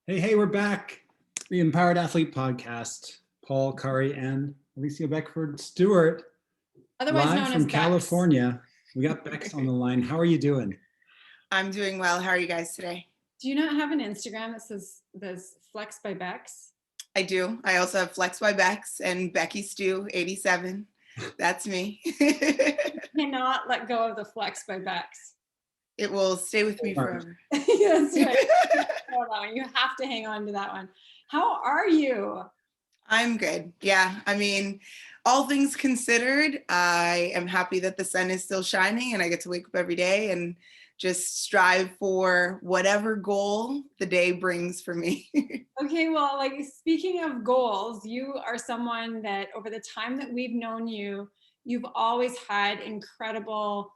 Hey, we're back. The Empowered Athlete Podcast. Paul Curry and Alecia Beckford Stewart, Otherwise live known as from Bex. California. We got Bex on the line. How are you doing? I'm doing well. How are you guys today? Do you not have an Instagram that says Flex by Bex? I do. I also have Flex by Bex and Becky Stew 87. That's me. Cannot let go of the Flex by Bex. It will stay with me forever. That's right. You have to hang on to that one. How are you? I'm good. Yeah. I mean, all things considered, I am happy that the sun is still shining and I get to wake up every day and just strive for whatever goal the day brings for me. Okay, well, like speaking of goals, you are someone that over the time that we've known you, you've always had incredible,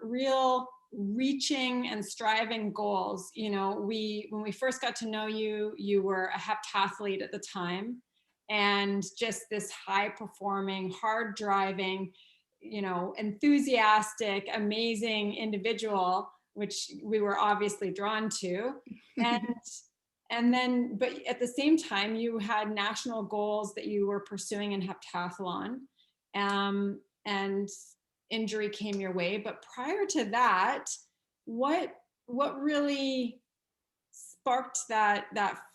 real reaching and striving goals. You know, when we first got to know you, you were a heptathlete at the time, and just this high performing, hard driving, you know, enthusiastic, amazing individual, which we were obviously drawn to. And then, but at the same time, you had national goals that you were pursuing in heptathlon, and injury came your way. But prior to that, what really sparked that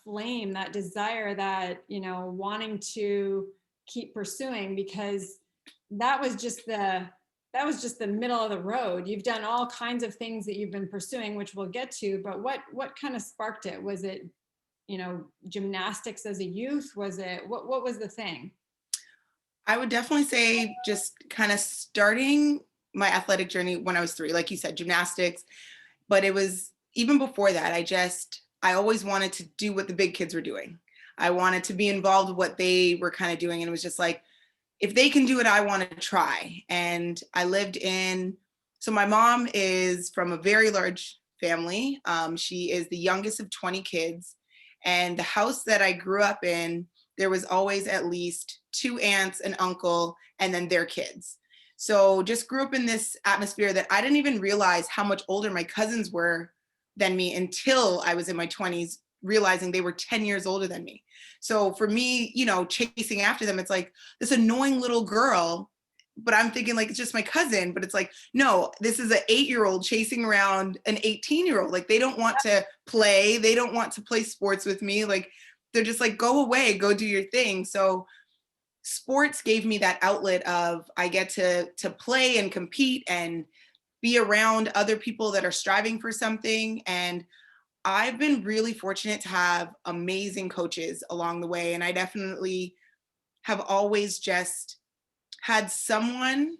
flame, that desire, that, you know, wanting to keep pursuing? Because that was just the middle of the road. You've done all kinds of things that you've been pursuing, which we'll get to. But what kind of sparked it? Was it, you know, gymnastics as a youth? Was it, what was the thing? I would definitely say just kind of starting my athletic journey when I was 3, like you said, gymnastics. But it was even before that, I always wanted to do what the big kids were doing. I wanted to be involved with what they were kind of doing. And it was just like, if they can do it, I want to try. And so my mom is from a very large family. She is the youngest of 20 kids. And the house that I grew up in, there was always at least 2 aunts, an uncle, and then their kids. So just grew up in this atmosphere that I didn't even realize how much older my cousins were than me until I was in my 20s, realizing they were 10 years older than me. So for me, you know, chasing after them, it's like this annoying little girl, but I'm thinking like, it's just my cousin, but it's like, no, this is an 8-year-old chasing around an 18-year-old. Like, they don't want to play. They don't want to play sports with me. Like, they're just like, go away, go do your thing. So sports gave me that outlet of, I get to play and compete and be around other people that are striving for something. And I've been really fortunate to have amazing coaches along the way. And I definitely have always just had someone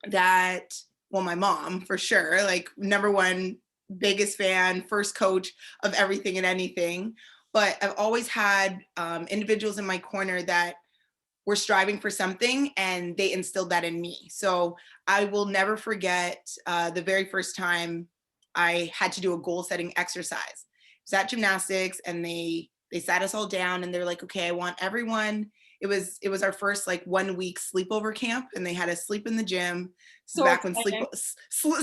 that, well, my mom for sure, like number one, biggest fan, first coach of everything and anything. But I've always had individuals in my corner that were striving for something and they instilled that in me. So I will never forget the very first time I had to do a goal setting exercise. It was at gymnastics, and they sat us all down and they're like, okay, I want everyone. It was our first like 1 week sleepover camp, and they had us sleep in the gym. So back when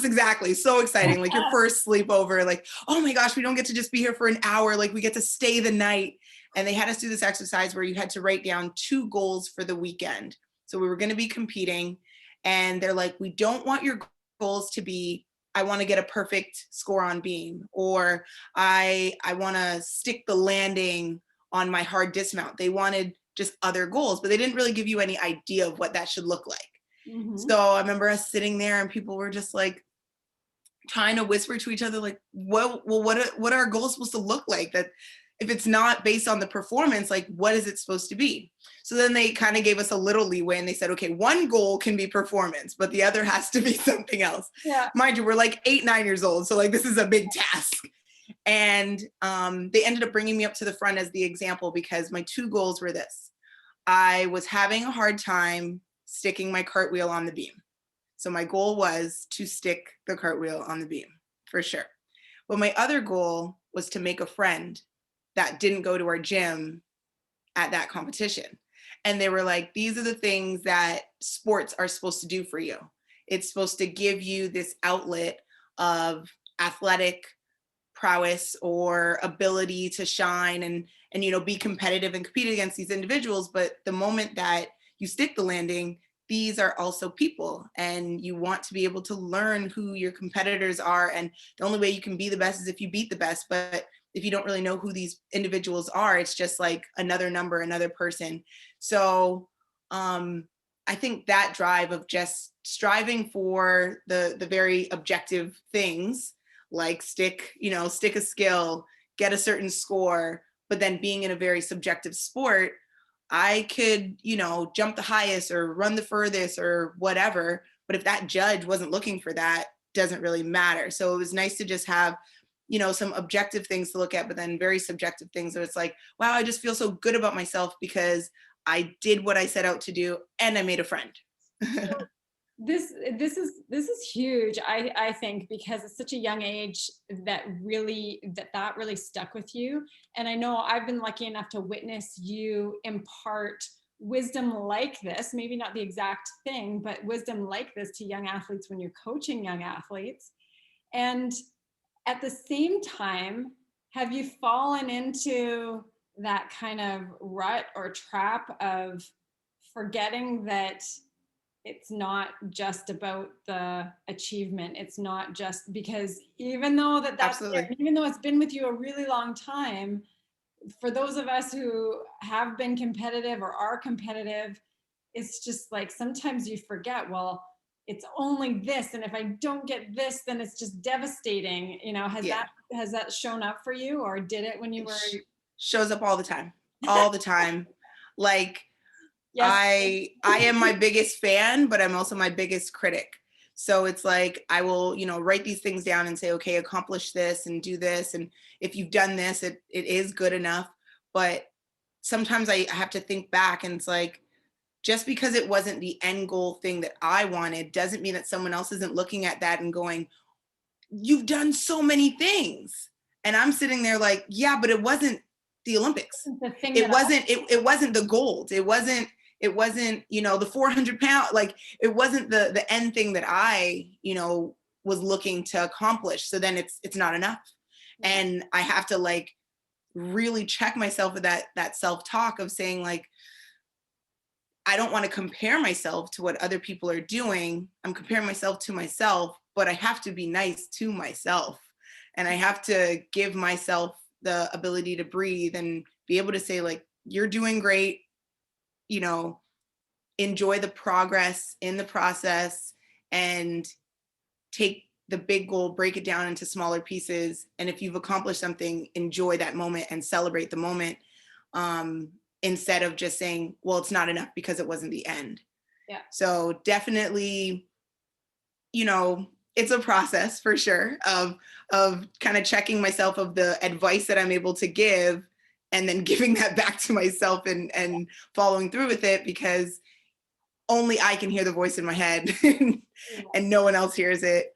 exactly, so exciting. Like your first sleepover, like, oh my gosh, we don't get to just be here for an hour. Like, we get to stay the night. And they had us do this exercise where you had to write down 2 goals for the weekend. So we were going to be competing, and they're like, we don't want your goals to be, I want to get a perfect score on beam, or I want to stick the landing on my hard dismount. They wanted just other goals, but they didn't really give you any idea of what that should look like. Mm-hmm. So I remember us sitting there and people were just like trying to whisper to each other, like, what are our goals supposed to look like? That if it's not based on the performance, like, what is it supposed to be? So then they kind of gave us a little leeway and they said, okay, one goal can be performance, but the other has to be something else. Yeah. Mind you, we're like 8, 9 years old. So like, this is a big task. And they ended up bringing me up to the front as the example, because my 2 goals were this. I was having a hard time sticking my cartwheel on the beam. So my goal was to stick the cartwheel on the beam, for sure. But my other goal was to make a friend that didn't go to our gym at that competition. And they were like, these are the things that sports are supposed to do for you. It's supposed to give you this outlet of athletic prowess or ability to shine and be competitive and compete against these individuals. But the moment that you stick the landing, these are also people, and you want to be able to learn who your competitors are. And the only way you can be the best is if you beat the best. But if you don't really know who these individuals are, it's just like another number, another person. So I think that drive of just striving for the very objective things, like stick a skill, get a certain score, but then being in a very subjective sport, I could, jump the highest or run the furthest or whatever. But if that judge wasn't looking for that, doesn't really matter. So it was nice to just have, some objective things to look at, but then very subjective things. So it's like, wow, I just feel so good about myself because I did what I set out to do and I made a friend. This is huge, I think, because it's such a young age that really stuck with you. And I know I've been lucky enough to witness you impart wisdom like this, maybe not the exact thing, but wisdom like this to young athletes when you're coaching young athletes. And at the same time, have you fallen into that kind of rut or trap of forgetting that it's not just about the achievement? It's not just because even though that's there, even though it's been with you a really long time, for those of us who have been competitive or are competitive, it's just like sometimes you forget, well, it's only this, and if I don't get this, then it's just devastating. Has that shown up for you, or did it when you were? Shows up all the time. Like, yes. I am my biggest fan, but I'm also my biggest critic. So it's like, I will, write these things down and say, okay, accomplish this and do this. And if you've done this, it is good enough. But sometimes I have to think back, and it's like, just because it wasn't the end goal thing that I wanted doesn't mean that someone else isn't looking at that and going, you've done so many things. And I'm sitting there like, yeah, but it wasn't the Olympics. It wasn't the gold. It wasn't, the 400 pound, like it wasn't the end thing that I, was looking to accomplish. So then it's not enough. Yeah. And I have to like really check myself with that self-talk of saying like, I don't want to compare myself to what other people are doing. I'm comparing myself to myself, but I have to be nice to myself. And I have to give myself the ability to breathe and be able to say like, you're doing great, enjoy the progress in the process, and take the big goal, break it down into smaller pieces. And if you've accomplished something, enjoy that moment and celebrate the moment. Instead of just saying, well, it's not enough because it wasn't the end. Yeah. So definitely, it's a process for sure of kind of checking myself of the advice that I'm able to give, and then giving that back to myself and following through with it, because only I can hear the voice in my head and no one else hears it.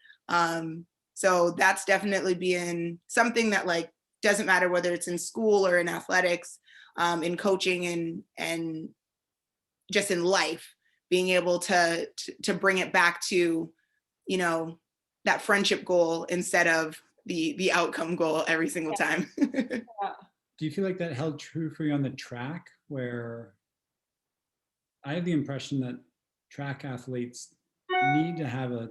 So that's definitely been something that like, doesn't matter whether it's in school or in athletics, in coaching and just in life, being able to bring it back to, that friendship goal instead of the outcome goal every single time. Do you feel like that held true for you on the track, where I have the impression that track athletes need to have a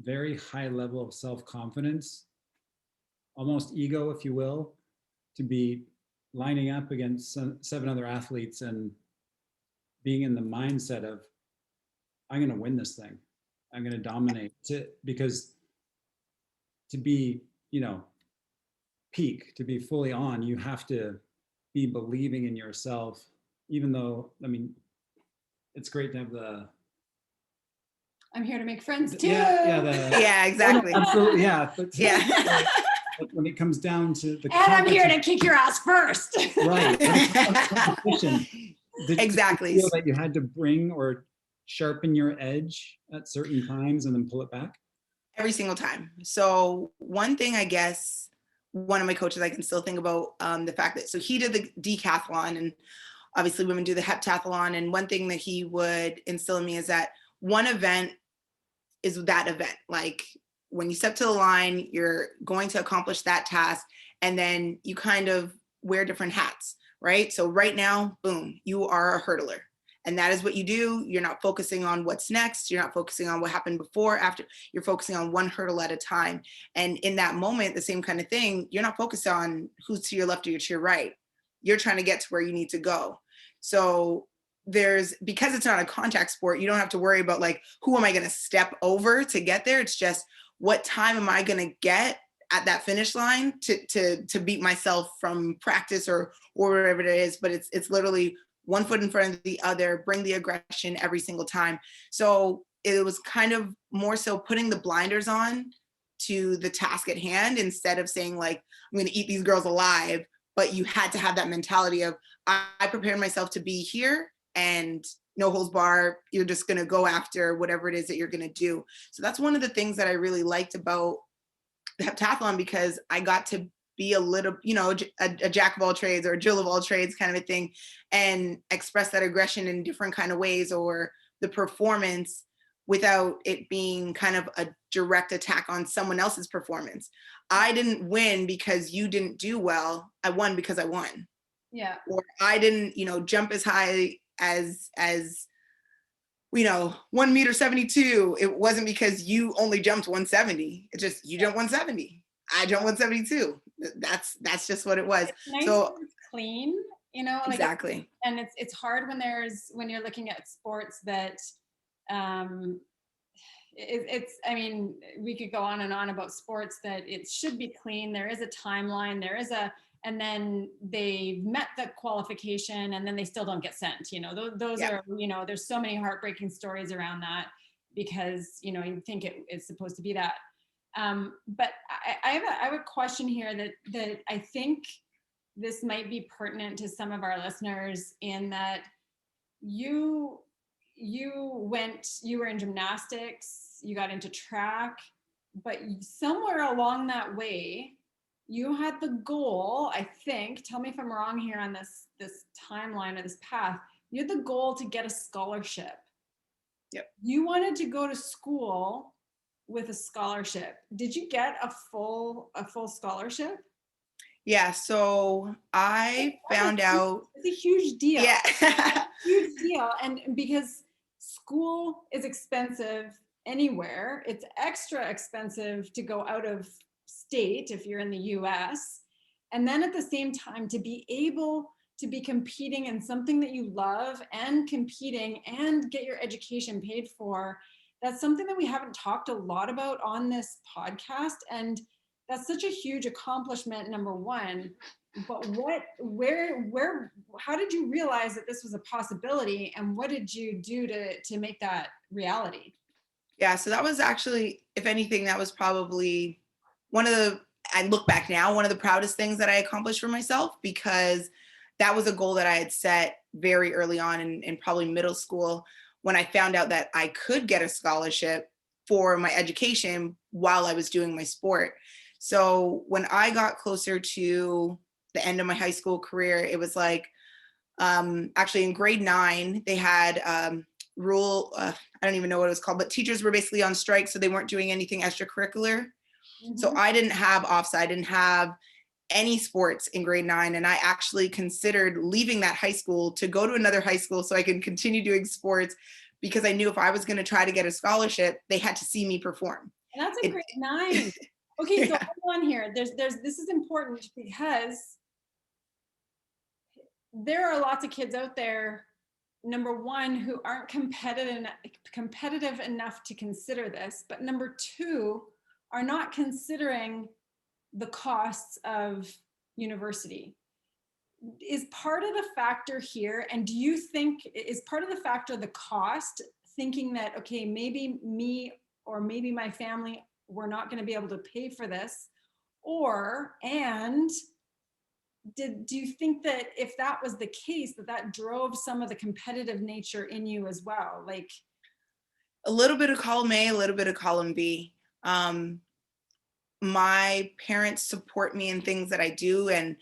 very high level of self-confidence, almost ego, if you will, to be lining up against 7 other athletes and being in the mindset of, I'm going to win this thing. I'm going to dominate. Because to be, peak, to be fully on, you have to be believing in yourself, even though, it's great to have the... I'm here to make friends too. Yeah, exactly. Oh, no, absolutely, yeah. But yeah. But when it comes down to the and I'm here to kick your ass first. Right. Exactly. Did you feel that you had to bring or sharpen your edge at certain times and then pull it back? Every single time. So one thing, I guess, one of my coaches, I can still think about the fact that, so he did the decathlon, and obviously women do the heptathlon. And one thing that he would instill in me is that one event is that event. Like, when you step to the line, you're going to accomplish that task. And then you kind of wear different hats, right? So right now, boom, you are a hurdler. And that is what you do. You're not focusing on what's next. You're not focusing on what happened before, after. You're focusing on one hurdle at a time. And in that moment, the same kind of thing, you're not focused on who's to your left or to your right. You're trying to get to where you need to go. So because it's not a contact sport, you don't have to worry about like, who am I going to step over to get there? It's just, what time am I going to get at that finish line to beat myself from practice or whatever it is. But it's literally one foot in front of the other, bring the aggression every single time. So it was kind of more so putting the blinders on to the task at hand, instead of saying like, I'm going to eat these girls alive. But you had to have that mentality of, I prepared myself to be here, and no holds bar, you're just going to go after whatever it is that you're going to do. So that's one of the things that I really liked about the heptathlon, because I got to be a little, a jack of all trades or a Jill of all trades kind of a thing, and express that aggression in different kind of ways, or the performance, without it being kind of a direct attack on someone else's performance. I didn't win because you didn't do well. I won because I won. Yeah. Or I didn't, jump as high as 1.72 meters. It wasn't because you only jumped 170. It's just, you jumped 170. I jumped 172. That's just what it was. It's nice So it's clean, like, exactly. And it's hard when you're looking at sports that I mean, we could go on and on about sports that it should be clean. There is a timeline, and then they've met the qualification, and then they still don't get sent. Those Yeah. are, there's so many heartbreaking stories around that, because, you think it's supposed to be that. But I have a question here that I think this might be pertinent to some of our listeners, in that you were in gymnastics, you got into track, but somewhere along that way, you had the goal, I think, tell me if I'm wrong here on this timeline or this path, you had the goal to get a scholarship. Yep. You wanted to go to school with a scholarship. Did you get a full scholarship? Yeah, so I found out. It's a huge deal. Yeah. Huge deal. And because school is expensive anywhere, it's extra expensive to go out of state if you're in the US. And then at the same time, to be able to be competing in something that you love, and competing and get your education paid for, that's something that we haven't talked a lot about on this podcast. And that's such a huge accomplishment, number one. But how did you realize that this was a possibility, and what did you do to make that reality? Yeah, so that was actually, if anything, that was probably I look back now, one of the proudest things that I accomplished for myself, because that was a goal that I had set very early on in probably middle school, when I found out that I could get a scholarship for my education while I was doing my sport. So when I got closer to the end of my high school career, it was like, actually in grade 9, they had I don't even know what it was called, but teachers were basically on strike, so they weren't doing anything extracurricular. Mm-hmm. So I didn't have I didn't have any sports in grade 9. And I actually considered leaving that high school to go to another high school so I could continue doing sports, because I knew if I was going to try to get a scholarship, they had to see me perform. And that's a grade 9. Okay, so hold on here. This is important, because there are lots of kids out there, number one, who aren't competitive enough to consider this, but number two, are not considering the costs of university. Is part of the factor here, and do you think is part of the factor the cost, thinking that, okay, maybe me or maybe my family, we're not going to be able to pay for this? Do you think that if that was the case, that drove some of the competitive nature in you as well? Like, a little bit of column A, a little bit of column B. My parents support me in things that I do, and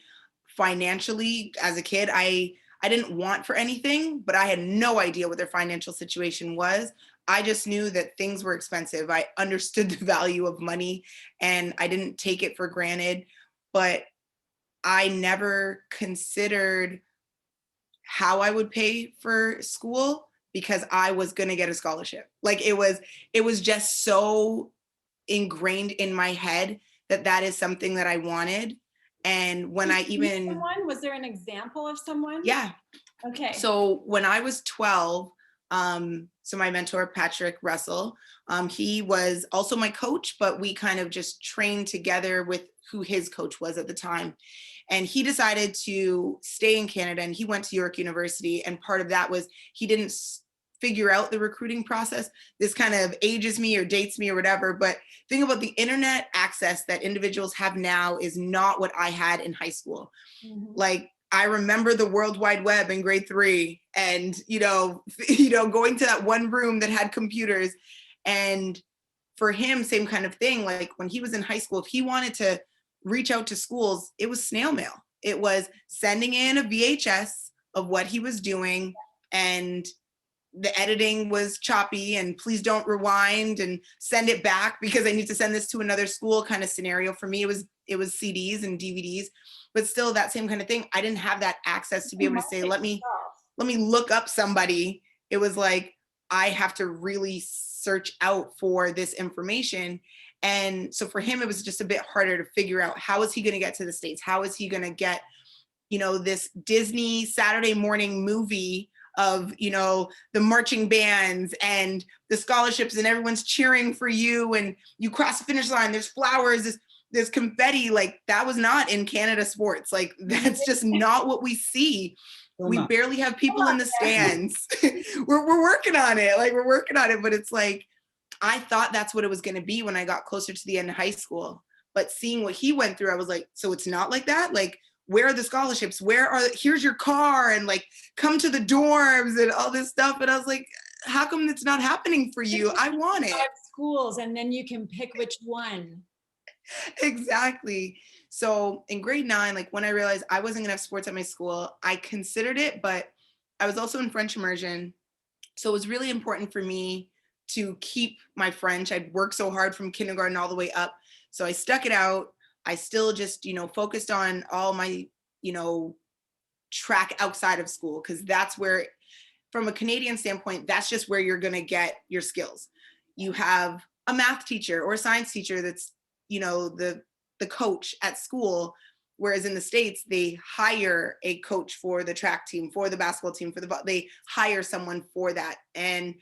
financially, as a kid, I didn't want for anything, but I had no idea what their financial situation was. I just knew that things were expensive. I understood the value of money and I didn't take it for granted, but I never considered how I would pay for school because I was going to get a scholarship. Like it was just so ingrained in my head that that is something that I wanted. And when Did I you meet even, someone? Was there an example of someone? yeah. Okay. So when I was 12, so my mentor, Patrick Russell, he was also my coach, but we kind of just trained together with who his coach was at the time. And he decided to stay in Canada and he went to York University. And part of that was he didn't figure out the recruiting process. This kind of ages me or dates me or whatever, but think about the internet access that individuals have now is not what I had in high school. Mhm. Like I remember the World Wide Web in grade 3 and, going to that one room that had computers. And for him, same kind of thing. Like when he was in high school, if he wanted to reach out to schools, it was snail mail. It was sending in a VHS of what he was doing, and the editing was choppy and please don't rewind and send it back because I need to send this to another school kind of scenario. For me, it was CDs and DVDs, but still that same kind of thing. I didn't have that access to be able to say, let me look up somebody. It was like, I have to really search out for this information. And so for him, it was just a bit harder to figure out how is he going to get to the States? How is he going to get, this Disney Saturday morning movie of, the marching bands and the scholarships and everyone's cheering for you and you cross the finish line, there's flowers, there's confetti. Like that was not in Canada sports. Like that's just not what we see. We barely have people in the stands. we're working on it. Like we're working on it, but it's like, I thought that's what it was going to be when I got closer to the end of high school. But seeing what he went through, I was like, so it's not like that? Like, where are the scholarships? Here's your car and like, come to the dorms and all this stuff. And I was like, how come it's not happening for you? I want it. Schools, and then you can pick which one. Exactly. So in grade 9, like when I realized I wasn't gonna have sports at my school, I considered it, but I was also in French immersion. So it was really important for me to keep my French. I'd worked so hard from kindergarten all the way up. So I stuck it out. I still just, focused on all my, track outside of school, because that's where, from a Canadian standpoint, that's just where you're going to get your skills. You have a math teacher or a science teacher that's, the coach at school. Whereas in the States, they hire a coach for the track team, for the basketball team, they hire someone for that. And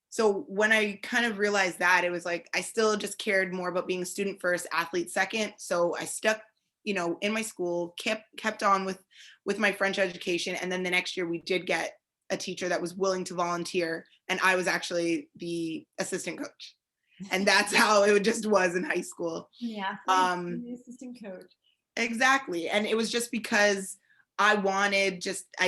so when I kind of realized that, it was like, I still just cared more about being a student first, athlete second. So I stuck, in my school, kept on with my French education. And then the next year we did get a teacher that was willing to volunteer. And I was actually the assistant coach. And that's how it just was in high school. Yeah, the assistant coach. Exactly. And it was just because I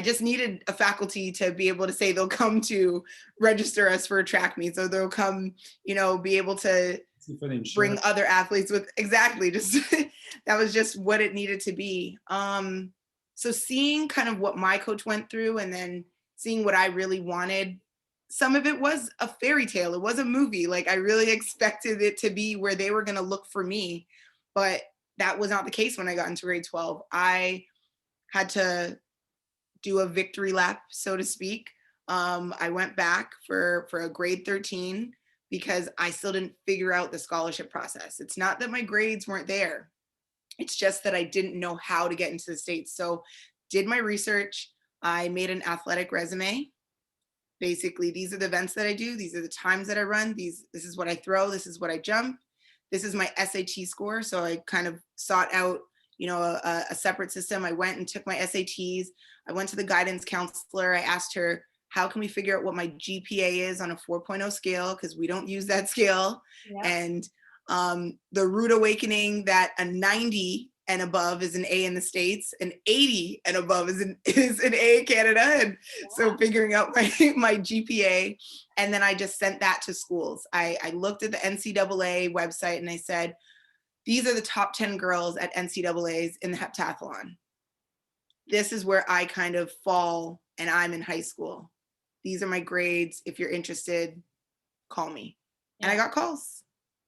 just needed a faculty to be able to say they'll come to register us for a track meet. So they'll come, be able to bring other athletes with, exactly, just that was just what it needed to be. So seeing kind of what my coach went through and then seeing what I really wanted, some of it was a fairy tale. It was a movie. Like I really expected it to be where they were going to look for me, but that was not the case when I got into grade 12. I had to do a victory lap, so to speak. I went back for a grade 13 because I still didn't figure out the scholarship process. It's not that my grades weren't there. It's just that I didn't know how to get into the States. So did my research. I made an athletic resume. Basically, these are the events that I do. These are the times that I run. This is what I throw. This is what I jump. This is my SAT score. So I kind of sought out, a separate system. I went and took my SATs. I went to the guidance counselor. I asked her, how can we figure out what my GPA is on a 4.0 scale? Because we don't use that scale. Yeah. And the rude awakening that a 90 and above is an A in the States, and 80 and above is an A in Canada. And so figuring out my GPA, and then I just sent that to schools. I looked at the NCAA website and I said, these are the top 10 girls at NCAAs in the heptathlon. This is where I kind of fall and I'm in high school. These are my grades. If you're interested, call me. Yeah. And I got calls,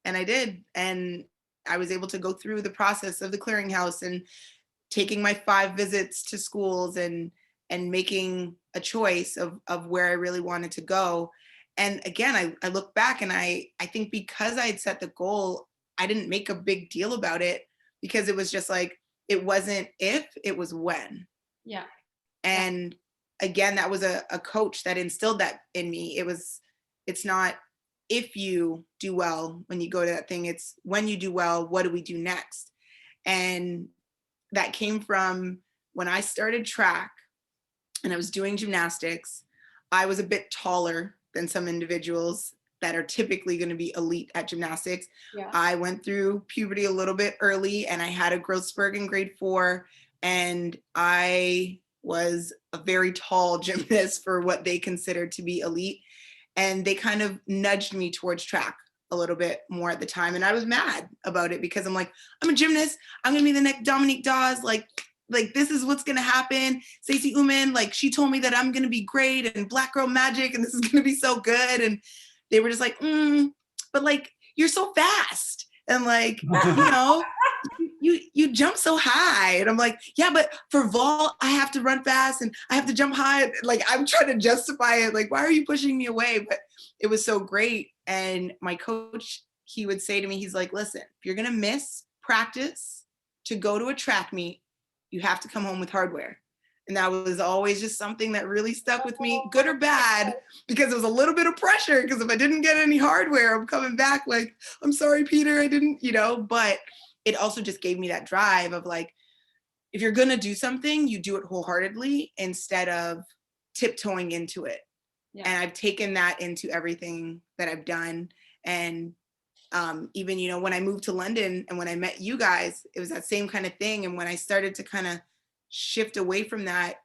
and I did. And I was able to go through the process of the clearinghouse and taking my 5 visits to schools and making a choice of where I really wanted to go. And again, I look back and I think because I had set the goal, I didn't make a big deal about it, because it was just like, it wasn't if, it was when. Yeah. And again, that was a coach that instilled that in me. It's not if you do well when you go to that thing, it's when you do well, what do we do next? And that came from when I started track and I was doing gymnastics. I was a bit taller than some individuals that are typically going to be elite at gymnastics. Yeah. I went through puberty a little bit early, and I had a growth spurt in grade 4, and I was a very tall gymnast for what they considered to be elite. And they kind of nudged me towards track a little bit more at the time. And I was mad about it, because I'm like, I'm a gymnast. I'm going to be the next Dominique Dawes. Like this is what's going to happen. Stacey Uman, like, she told me that I'm going to be great and Black Girl Magic, and this is going to be so good. And they were just like, but like, you're so fast. And like, you jump so high. And I'm like, yeah, but for vault, I have to run fast and I have to jump high. Like, I'm trying to justify it. Like, why are you pushing me away? But it was so great. And my coach, he would say to me, he's like, listen, if you're going to miss practice to go to a track meet, you have to come home with hardware. And that was always just something that really stuck with me, good or bad, because it was a little bit of pressure, because if I didn't get any hardware, I'm coming back like, I'm sorry, Peter, I didn't, but it also just gave me that drive of like, if you're going to do something, you do it wholeheartedly instead of tiptoeing into it. Yeah. And I've taken that into everything that I've done. And even, when I moved to London and when I met you guys, it was that same kind of thing. And when I started to kind of shift away from that,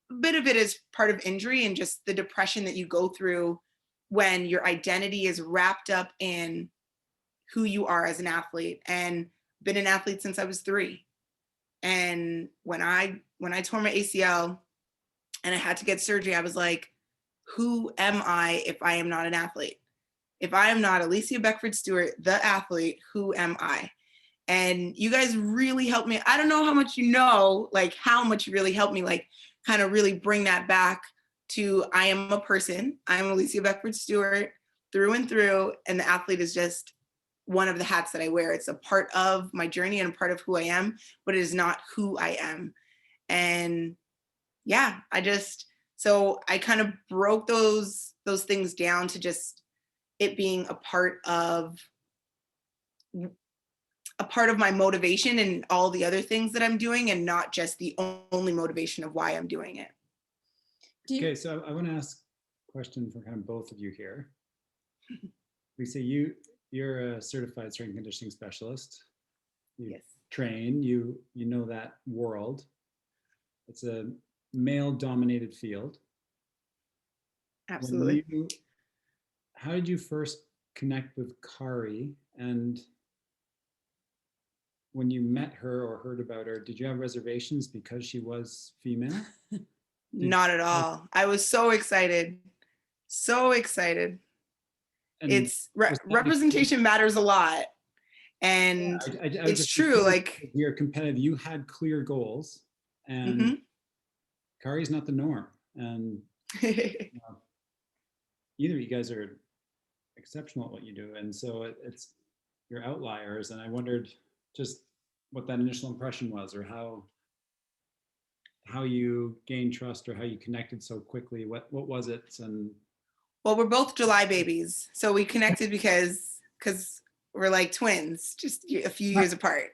a bit of it is part of injury and just the depression that you go through when your identity is wrapped up in who you are as an athlete. And been an athlete since I was 3. And when I tore my ACL and I had to get surgery, I was like, who am I if I am not an athlete? If I am not Alecia Beckford Stewart, the athlete, who am I? And you guys really helped me. I don't know how much how much you really helped me, like, kind of really bring that back to, I am a person. I am Alecia Beckford Stewart through and through. And the athlete is just one of the hats that I wear. It's a part of my journey and a part of who I am, but it is not who I am. And yeah, so I kind of broke those things down to just it being a part of my motivation and all the other things that I'm doing, and not just the only motivation of why I'm doing it. Okay, so I want to ask a question for kind of both of you here. Lisa, you're a certified strength and conditioning specialist. You Yes. train, you know that world. It's a male-dominated field. Absolutely. How did you first connect with Kari? And when you met her or heard about her, did you have reservations because she was female? Not at all. I was so excited. So excited. And it's representation matters a lot. And it's true. Like, you're competitive, you had clear goals, and Kari's not the norm. And either of you guys are exceptional at what you do. And so it's you're outliers. And I wondered just what that initial impression was, or how you gained trust, or how you connected so quickly. What was it? And well, we're both July babies. So we connected because we're like twins, just a few years apart.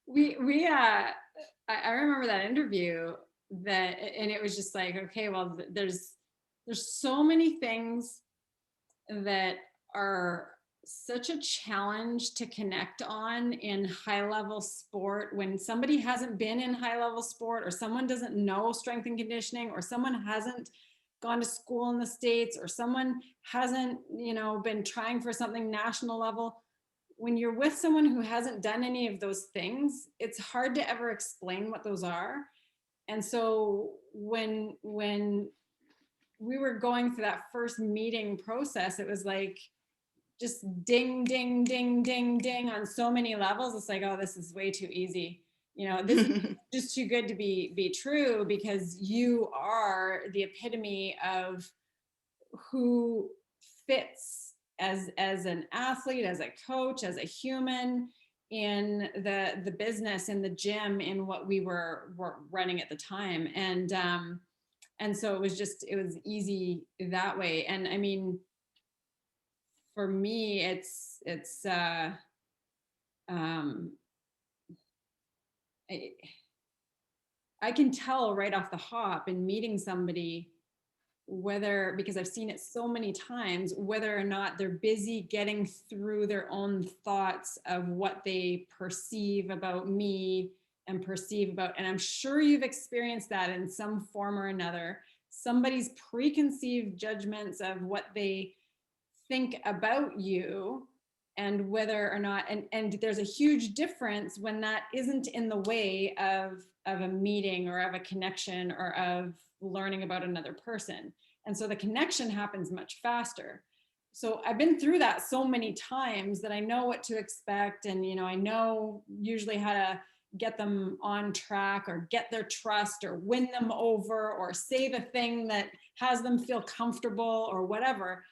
I remember that interview and it was just like, okay, well, there's so many things that are such a challenge to connect on in high level sport. When somebody hasn't been in high level sport, or someone doesn't know strength and conditioning, or someone hasn't gone to school in the States, or someone hasn't, been trying for something national level. When you're with someone who hasn't done any of those things, it's hard to ever explain what those are. And so when we were going through that first meeting process, it was like just ding, ding, ding, ding, ding on so many levels. It's like, oh, this is way too easy. You know, this is just too good to be true, because you are the epitome of who fits as an athlete, as a coach, as a human, in the business, in the gym, in what we were running at the time. And so it was easy that way. And I mean, for me, it's um I can tell right off the hop in meeting somebody, whether, because I've seen it so many times, whether or not they're busy getting through their own thoughts of what they perceive about me and perceive about, and I'm sure you've experienced that in some form or another, somebody's preconceived judgments of what they think about you, and whether or not, and there's a huge difference when that isn't in the way of a meeting or of a connection or of learning about another person. And so the connection happens much faster. So I've been through that so many times that I know what to expect. And, you know, I know usually how to get them on track or get their trust or win them over or say the thing that has them feel comfortable or whatever.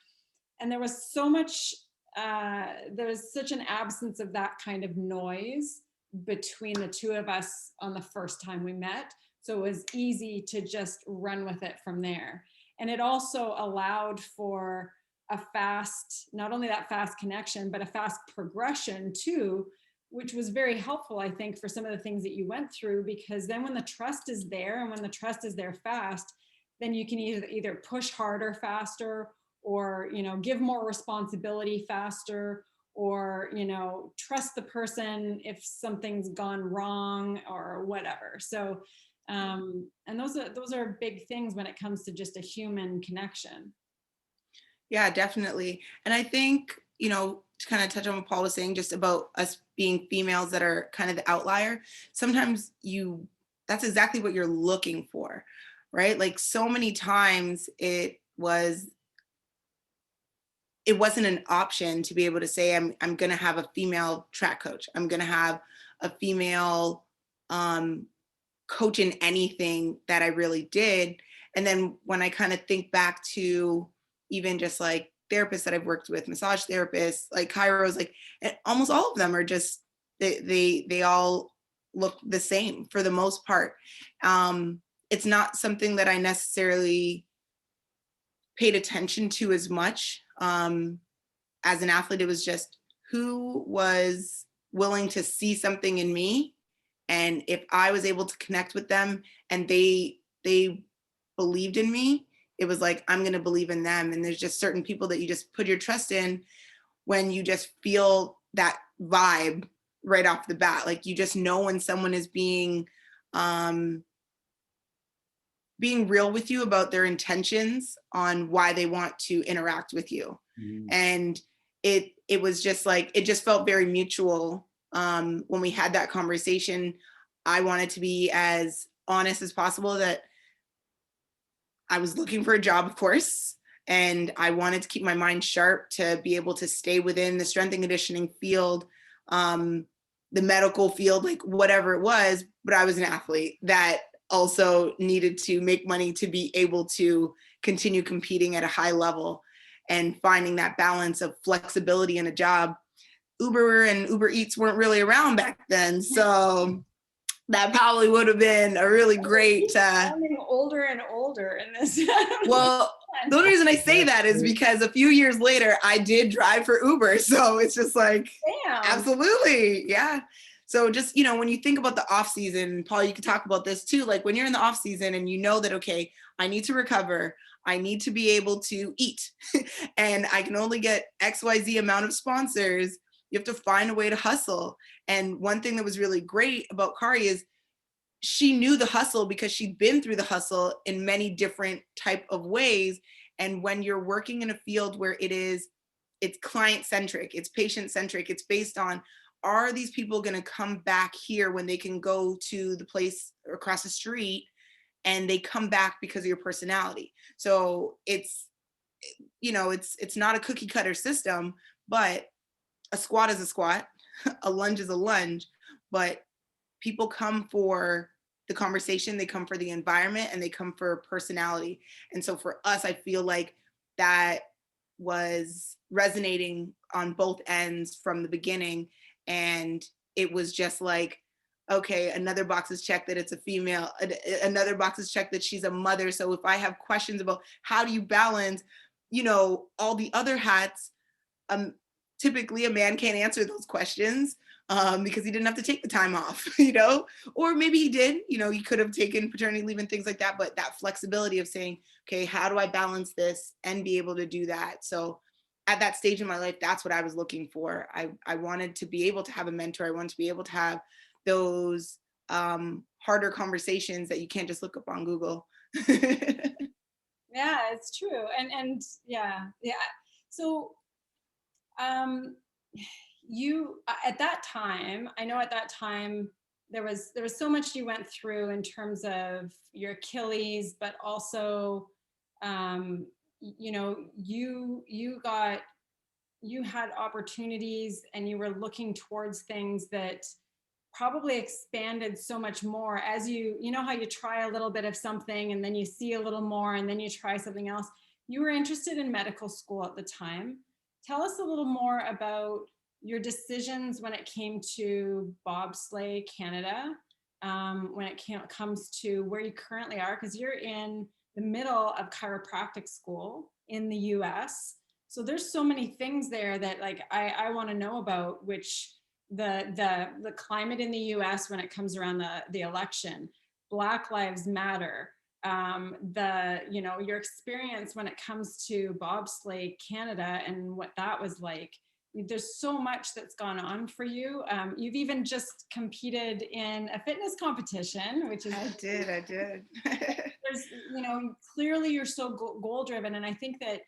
And there was so much, there was such an absence of that kind of noise between the two of us on the first time we met. So it was easy to just run with it from there. And it also allowed for a fast, not only that fast connection, but a fast progression too, which was very helpful, I think, for some of the things that you went through, because then when the trust is there and when the trust is there fast, then you can either push harder faster, or, you know, give more responsibility faster, or, you know, trust the person if something's gone wrong or whatever. So and those are big things when it comes to just a human connection. Yeah, definitely. And I think, you know, to kind of touch on what Paul was saying, just about us being females that are kind of the outlier, sometimes that's exactly what you're looking for, right? Like so many times it wasn't an option to be able to say, I'm going to have a female track coach. I'm going to have a female coach in anything that I really did. And then when I kind of think back to even just like therapists that I've worked with, massage therapists, like chiros, like almost all of them are just, they all look the same for the most part. It's not something that I necessarily paid attention to as much. As an athlete, it was just who was willing to see something in me. And if I was able to connect with them and they believed in me, it was like, I'm going to believe in them. And there's just certain people that you just put your trust in when you just feel that vibe right off the bat. Like you just know when someone is being real with you about their intentions on why they want to interact with you. Mm-hmm. And it was just like, it just felt very mutual. When we had that conversation, I wanted to be as honest as possible that I was looking for a job, of course, and I wanted to keep my mind sharp to be able to stay within the strength and conditioning field, the medical field, like whatever it was, but I was an athlete that also needed to make money to be able to continue competing at a high level, and finding that balance of flexibility in a job. Uber and Uber Eats weren't really around back then. So that probably would have been a really great. Getting older and older in this. Well, the only reason I say that is because a few years later, I did drive for Uber. So it's just like, damn. Absolutely. Yeah. So just, you know, when you think about the off season, Paul, you could talk about this too. Like when you're in the off season and you know that, okay, I need to recover. I need to be able to eat and I can only get XYZ amount of sponsors. You have to find a way to hustle. And one thing that was really great about Kari is she knew the hustle because she'd been through the hustle in many different type of ways. And when you're working in a field where it's client centric, it's patient centric, it's based on, are these people going to come back here when they can go to the place across the street and they come back because of your personality. So it's, you know, it's not a cookie cutter system, but a squat is a squat, a lunge is a lunge, but people come for the conversation, they come for the environment, and they come for personality. And so for us, I feel like that was resonating on both ends from the beginning. And it was just like, okay, another box is checked that it's a female, another box is checked that she's a mother. So if I have questions about how do you balance, you know, all the other hats, typically a man can't answer those questions because he didn't have to take the time off, you know, or maybe he did, you know, he could have taken paternity leave and things like that. But that flexibility of saying, okay, how do I balance this and be able to do that? So at that stage in my life, that's what I was looking for. I wanted to be able to have a mentor. I wanted to be able to have those harder conversations that you can't just look up on Google. Yeah, it's true. And yeah. So you at that time, I know at that time there was so much you went through in terms of your Achilles, but also you know, you had opportunities and you were looking towards things that probably expanded so much more as you know how you try a little bit of something and then you see a little more and then you try something else. You were interested in medical school at the time. Tell us a little more about your decisions when it came to bobsleigh Canada, when it comes to where you currently are, because you're in the middle of chiropractic school in the US. So there's so many things there that like I want to know about, which the climate in the US when it comes around the election, Black Lives Matter, you know, your experience when it comes to bobsleigh Canada and what that was like. There's so much that's gone on for you. You've even just competed in a fitness competition, which is I did. there's, you know, clearly you're so goal driven, and I think that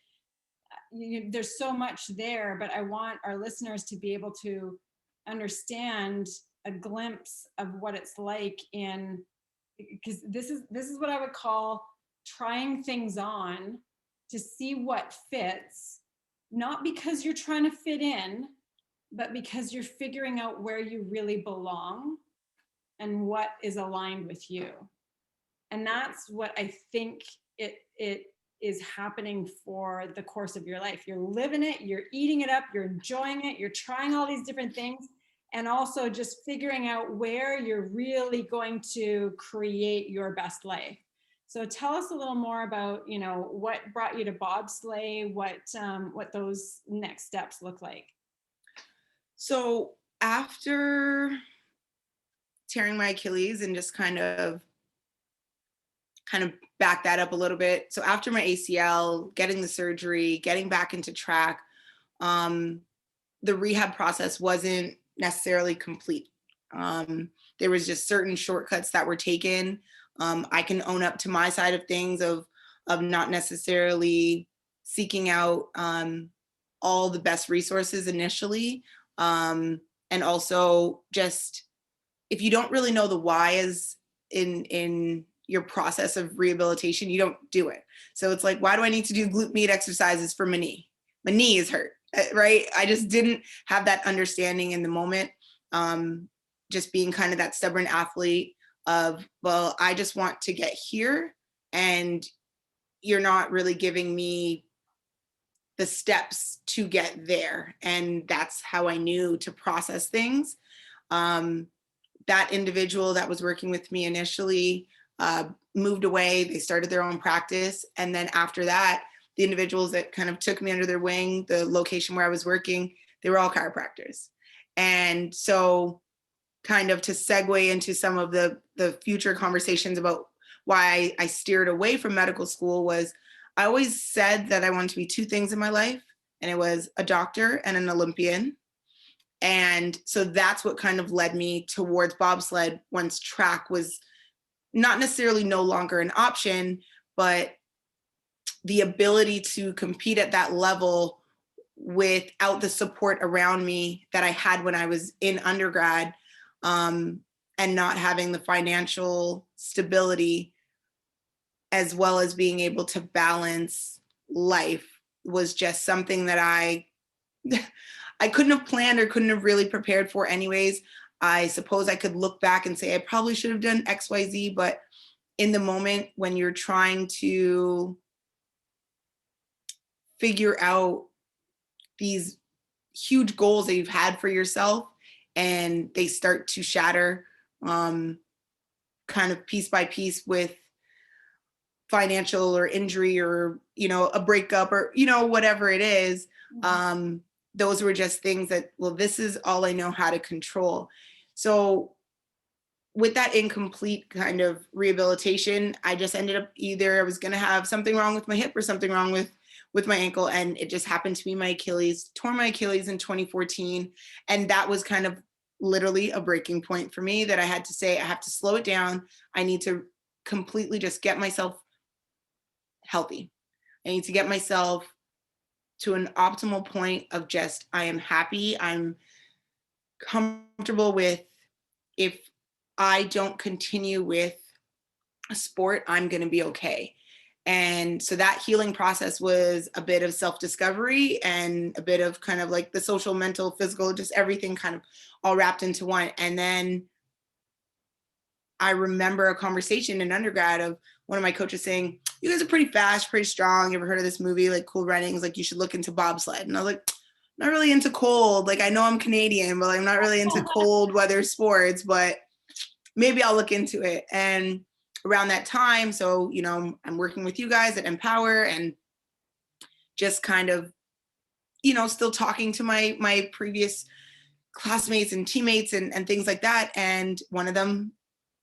there's so much there, but I want our listeners to be able to understand a glimpse of what it's like in, because this is what I would call trying things on to see what fits, not because you're trying to fit in, but because you're figuring out where you really belong and what is aligned with you. And that's what I think it is happening for the course of your life. You're living it, you're eating it up, you're enjoying it, you're trying all these different things, and also just figuring out where you're really going to create your best life. So tell us a little more about, you know, what brought you to bobsleigh, what those next steps look like. So after tearing my Achilles and just kind of back that up a little bit. So after my ACL, getting the surgery, getting back into track, the rehab process wasn't necessarily complete. There was just certain shortcuts that were taken. I can own up to my side of things of not necessarily seeking out all the best resources initially. And also just, if you don't really know the why is in your process of rehabilitation, you don't do it. So it's like, why do I need to do glute med exercises for my knee? My knee is hurt, right? I just didn't have that understanding in the moment. Just being kind of that stubborn athlete of, well, I just want to get here and you're not really giving me the steps to get there. And that's how I knew to process things. That individual that was working with me initially moved away. They started their own practice. And then after that, the individuals that kind of took me under their wing, the location where I was working, they were all chiropractors. And so kind of to segue into some of the future conversations about why I steered away from medical school was, I always said that I wanted to be two things in my life, and it was a doctor and an Olympian. And so that's what kind of led me towards bobsled once track was not necessarily no longer an option, but the ability to compete at that level without the support around me that I had when I was in undergrad, and not having the financial stability as well as being able to balance life was just something that I couldn't have planned or couldn't have really prepared for anyways. I suppose I could look back and say I probably should have done XYZ, but in the moment when you're trying to figure out these huge goals that you've had for yourself and they start to shatter kind of piece by piece with financial or injury or, you know, a breakup or, you know, whatever it is, those were just things that, well, this is all I know how to control. So with that incomplete kind of rehabilitation, I just ended up either I was going to have something wrong with my hip or something wrong with my ankle. And it just happened to be my Achilles, tore my Achilles in 2014. And that was kind of literally a breaking point for me that I had to say, I have to slow it down. I need to completely just get myself healthy. I need to get myself to an optimal point of just, I am happy. I'm comfortable with, if I don't continue with a sport, I'm going to be okay. And so that healing process was a bit of self-discovery and a bit of kind of like the social, mental, physical, just everything kind of all wrapped into one. And then I remember a conversation in undergrad of one of my coaches saying, you guys are pretty fast, pretty strong. You ever heard of this movie, like Cool Runnings? Like you should look into bobsled. And I was like, not really into cold. Like I know I'm Canadian, but I'm not really into cold weather sports, but maybe I'll look into it. And around that time, so, you know, I'm working with you guys at Empower and just kind of, you know, still talking to my previous classmates and teammates and things like that. And one of them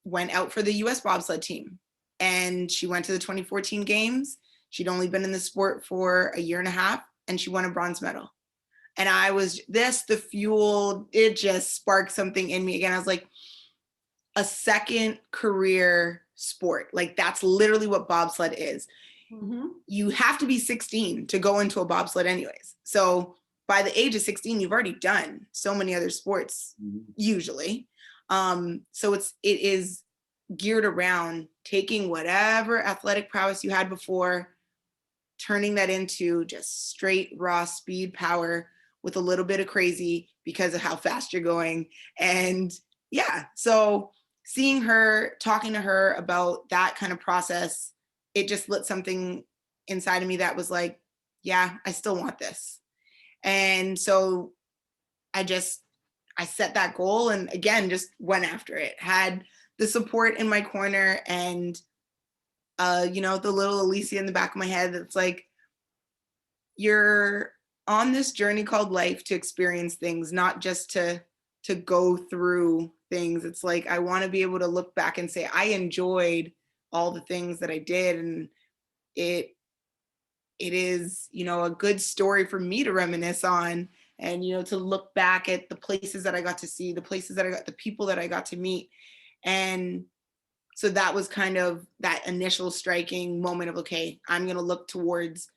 went out for the US bobsled team. And she went to the 2014 games. She'd only been in the sport for a year and a half, and she won a bronze medal. And I was, the fuel, it just sparked something in me again. I was like, a second career sport. Like that's literally what bobsled is. You have to be 16 to go into a bobsled anyways. So by the age of 16, you've already done so many other sports usually. So it is geared around taking whatever athletic prowess you had before, turning that into just straight raw speed power with a little bit of crazy because of how fast you're going. And yeah, so seeing her, talking to her about that kind of process, it just lit something inside of me that was like, yeah, I still want this. And so I set that goal and again, just went after it, had the support in my corner and, you know, the little Alecia in the back of my head that's like, you're on this journey called life to experience things, not just to go through things. It's like, I want to be able to look back and say, I enjoyed all the things that I did. And it is, you know, a good story for me to reminisce on and, you know, to look back at the places that I got to see, the people that I got to meet. And so that was kind of that initial striking moment of, okay, I'm going to look towards,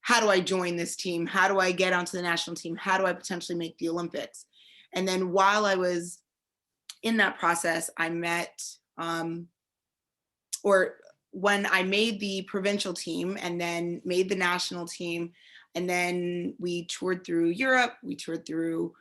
how do I join this team? How do I get onto the national team? How do I potentially make the Olympics? And then while I was in that process, I met, or when I made the provincial team and then made the national team, and then we toured through Europe, we toured through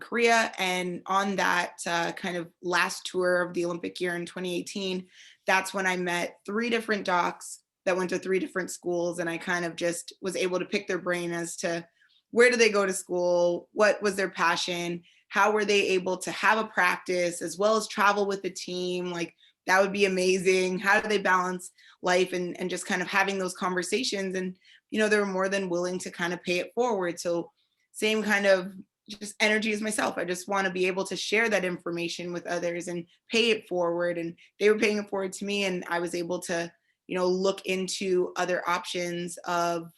Korea. And on that kind of last tour of the Olympic year in 2018, that's when I met 3 different docs that went to 3 different schools. And I kind of just was able to pick their brain as to where do they go to school? What was their passion? How were they able to have a practice as well as travel with the team? Like that would be amazing. How do they balance life and just kind of having those conversations? And, you know, they were more than willing to kind of pay it forward. So same kind of just energy as myself. I just want to be able to share that information with others and pay it forward. And they were paying it forward to me. And I was able to, you know, look into other options of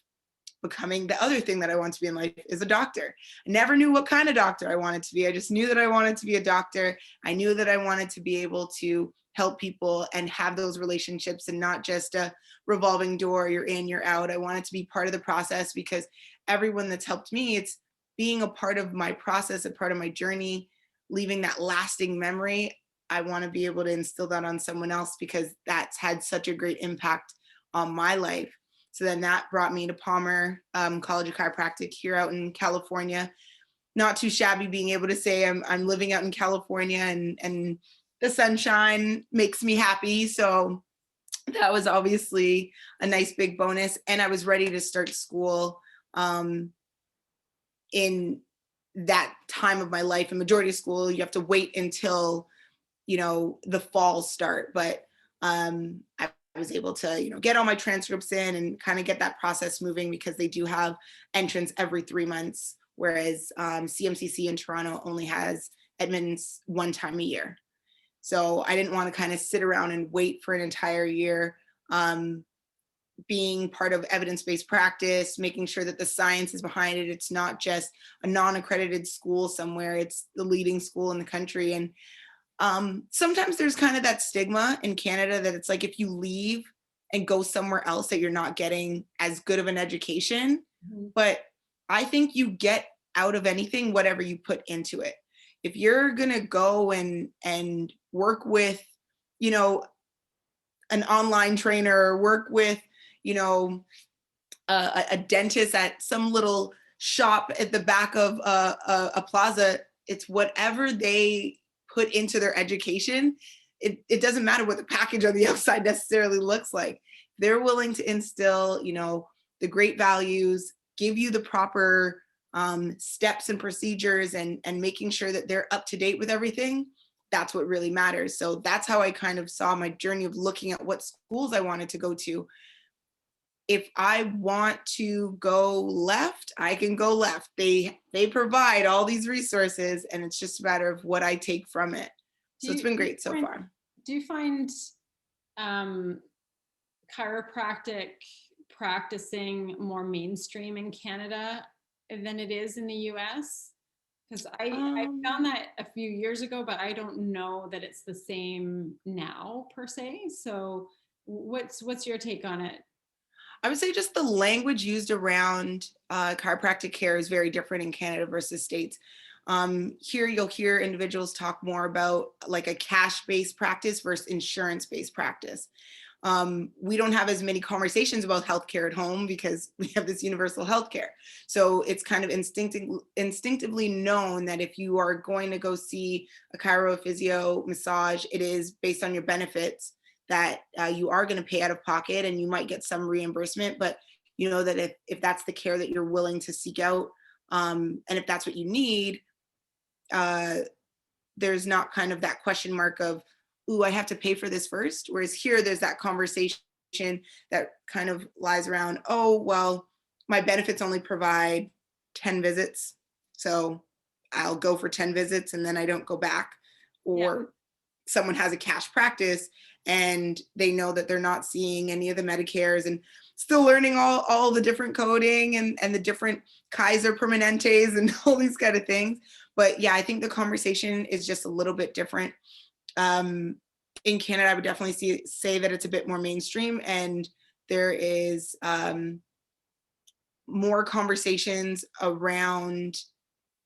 becoming the other thing that I want to be in life is a doctor. I never knew what kind of doctor I wanted to be. I just knew that I wanted to be a doctor. I knew that I wanted to be able to help people and have those relationships and not just a revolving door, you're in, you're out. I wanted to be part of the process because everyone that's helped me, it's being a part of my process, a part of my journey, leaving that lasting memory. I want to be able to instill that on someone else because that's had such a great impact on my life. So then that brought me to Palmer College of Chiropractic here out in California. Not too shabby being able to say I'm living out in California, and the sunshine makes me happy. So that was obviously a nice big bonus. And I was ready to start school in that time of my life. In majority of school, you have to wait until, the fall start. But I was able to, get all my transcripts in and kind of get that process moving, because they do have entrance every 3 months, whereas CMCC in Toronto only has admittance one time a year. So I didn't want to kind of sit around and wait for an entire year. Being part of evidence-based practice, making sure that the science is behind it. It's not just a non-accredited school somewhere, it's the leading school in the country. And sometimes there's kind of that stigma in Canada that it's like, if you leave and go somewhere else, that you're not getting as good of an education. Mm-hmm. But I think you get out of anything whatever you put into it. If you're gonna go and work with, an online trainer, or work with, a dentist at some little shop at the back of a plaza, it's whatever they put into their education. It doesn't matter what the package on the outside necessarily looks like. They're willing to instill, the great values, give you the proper steps and procedures, and making sure that they're up to date with everything. That's what really matters. So that's how I kind of saw my journey of looking at what schools I wanted to go to. If I want to go left, I can go left. They provide all these resources, and it's just a matter of what I take from it. So it's been great so far. Do you find chiropractic practicing more mainstream in Canada than it is in the US? Because I found that a few years ago, but I don't know that it's the same now per se. So what's your take on it? I would say just the language used around chiropractic care is very different in Canada versus States. Here you'll hear individuals talk more about like a cash-based practice versus insurance-based practice. We don't have as many conversations about healthcare at home because we have this universal healthcare. So it's kind of instinctively known that if you are going to go see a chiro, physio, massage, it is based on your benefits that you are going to pay out of pocket, and you might get some reimbursement, but you know that if that's the care that you're willing to seek out, and if that's what you need, there's not kind of that question mark of, ooh, I have to pay for this first. Whereas here, there's that conversation that kind of lies around, oh, well, my benefits only provide 10 visits. So I'll go for 10 visits and then I don't go back. Or someone has a cash practice and they know that they're not seeing any of the Medicares and still learning all the different coding and the different Kaiser Permanentes and all these kind of things. But yeah, I think the conversation is just a little bit different. In Canada, I would definitely say that it's a bit more mainstream, and there is more conversations around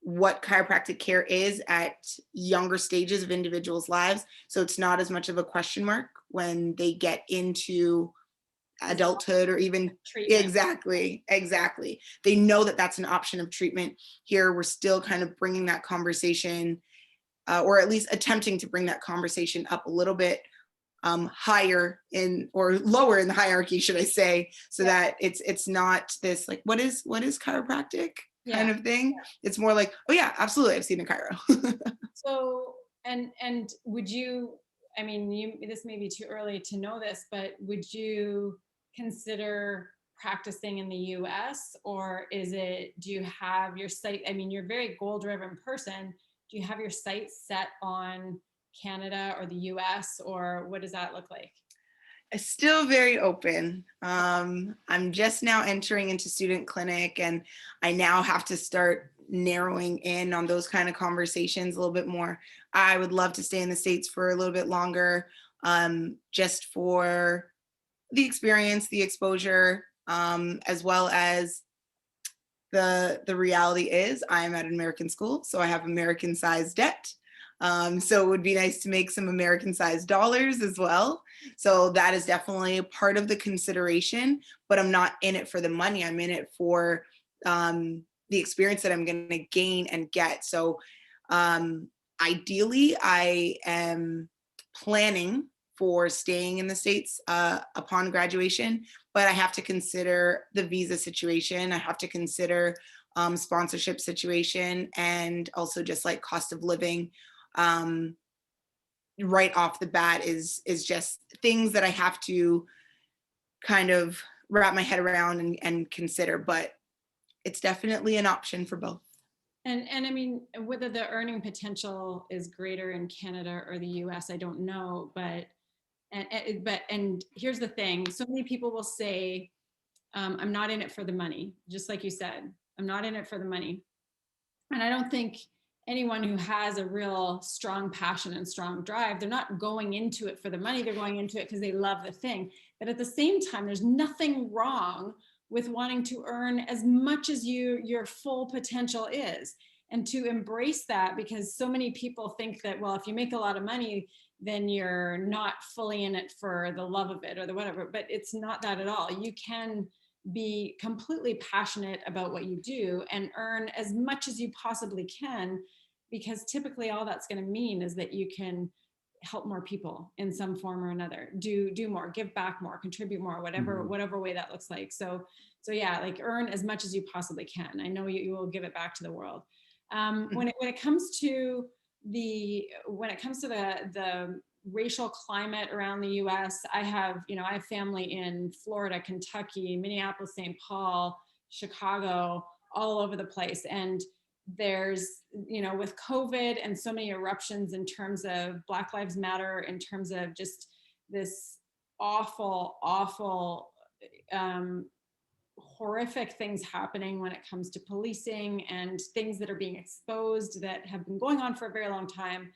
what chiropractic care is at younger stages of individuals' lives. So it's not as much of a question mark when they get into adulthood or even treatment. Exactly. They know that that's an option of treatment. Here, we're still kind of bringing that conversation, or at least attempting to bring that conversation up a little bit higher in, or lower in the hierarchy, should I say, so that it's not this like, what is chiropractic kind of thing. It's more like, oh yeah, absolutely, I've seen a chiro. So, and would you, I mean, this may be too early to know this, but would you consider practicing in the US, or do you have your sight? I mean, you're a very goal-driven person. Do you have your sights set on Canada or the US, or what does that look like? It's still very open. I'm just now entering into student clinic, and I now have to start narrowing in on those kind of conversations a little bit more. I would love to stay in the States for a little bit longer, just for the experience, the exposure, as well as the reality is I'm at an American school, so I have American-sized debt. So it would be nice to make some American-sized dollars as well. So that is definitely a part of the consideration, but I'm not in it for the money. I'm in it for the experience that I'm going to gain and get. So ideally, I am planning for staying in the States upon graduation, but I have to consider the visa situation. I have to consider sponsorship situation, and also just like cost of living. Right off the bat is just things that I have to kind of wrap my head around and consider, but it's definitely an option for both. And I mean, whether the earning potential is greater in Canada or the US, I don't know, but here's the thing, so many people will say, I'm not in it for the money, just like you said, I'm not in it for the money. And I don't think anyone who has a real strong passion and strong drive, they're not going into it for the money, they're going into it because they love the thing. But at the same time, there's nothing wrong with wanting to earn as much as your full potential is, and to embrace that, because so many people think that, well, if you make a lot of money, then you're not fully in it for the love of it or the whatever. But it's not that at all. You can be completely passionate about what you do and earn as much as you possibly can, because typically all that's going to mean is that you can help more people in some form or another, do more, give back more, contribute more, whatever way that looks like. So yeah, like earn as much as you possibly can. I know you will give it back to the world. When it comes to the racial climate around the US, I have family in Florida, Kentucky, Minneapolis, St. Paul, Chicago, all over the place. And there's, with COVID and so many eruptions in terms of Black Lives Matter, in terms of just this awful, horrific things happening when it comes to policing and things that are being exposed that have been going on for a very long time,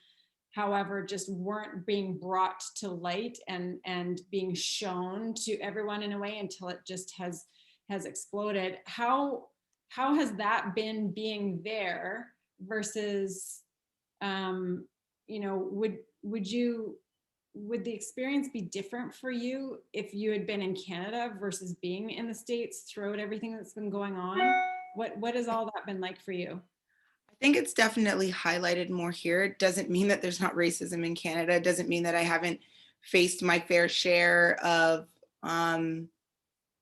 however, just weren't being brought to light and being shown to everyone in a way until it just has exploded. How has that been being there versus, would the experience be different for you if you had been in Canada versus being in the States throughout everything that's been going on? What has all that been like for you? I think it's definitely highlighted more here. It doesn't mean that there's not racism in Canada. It doesn't mean that I haven't faced my fair share of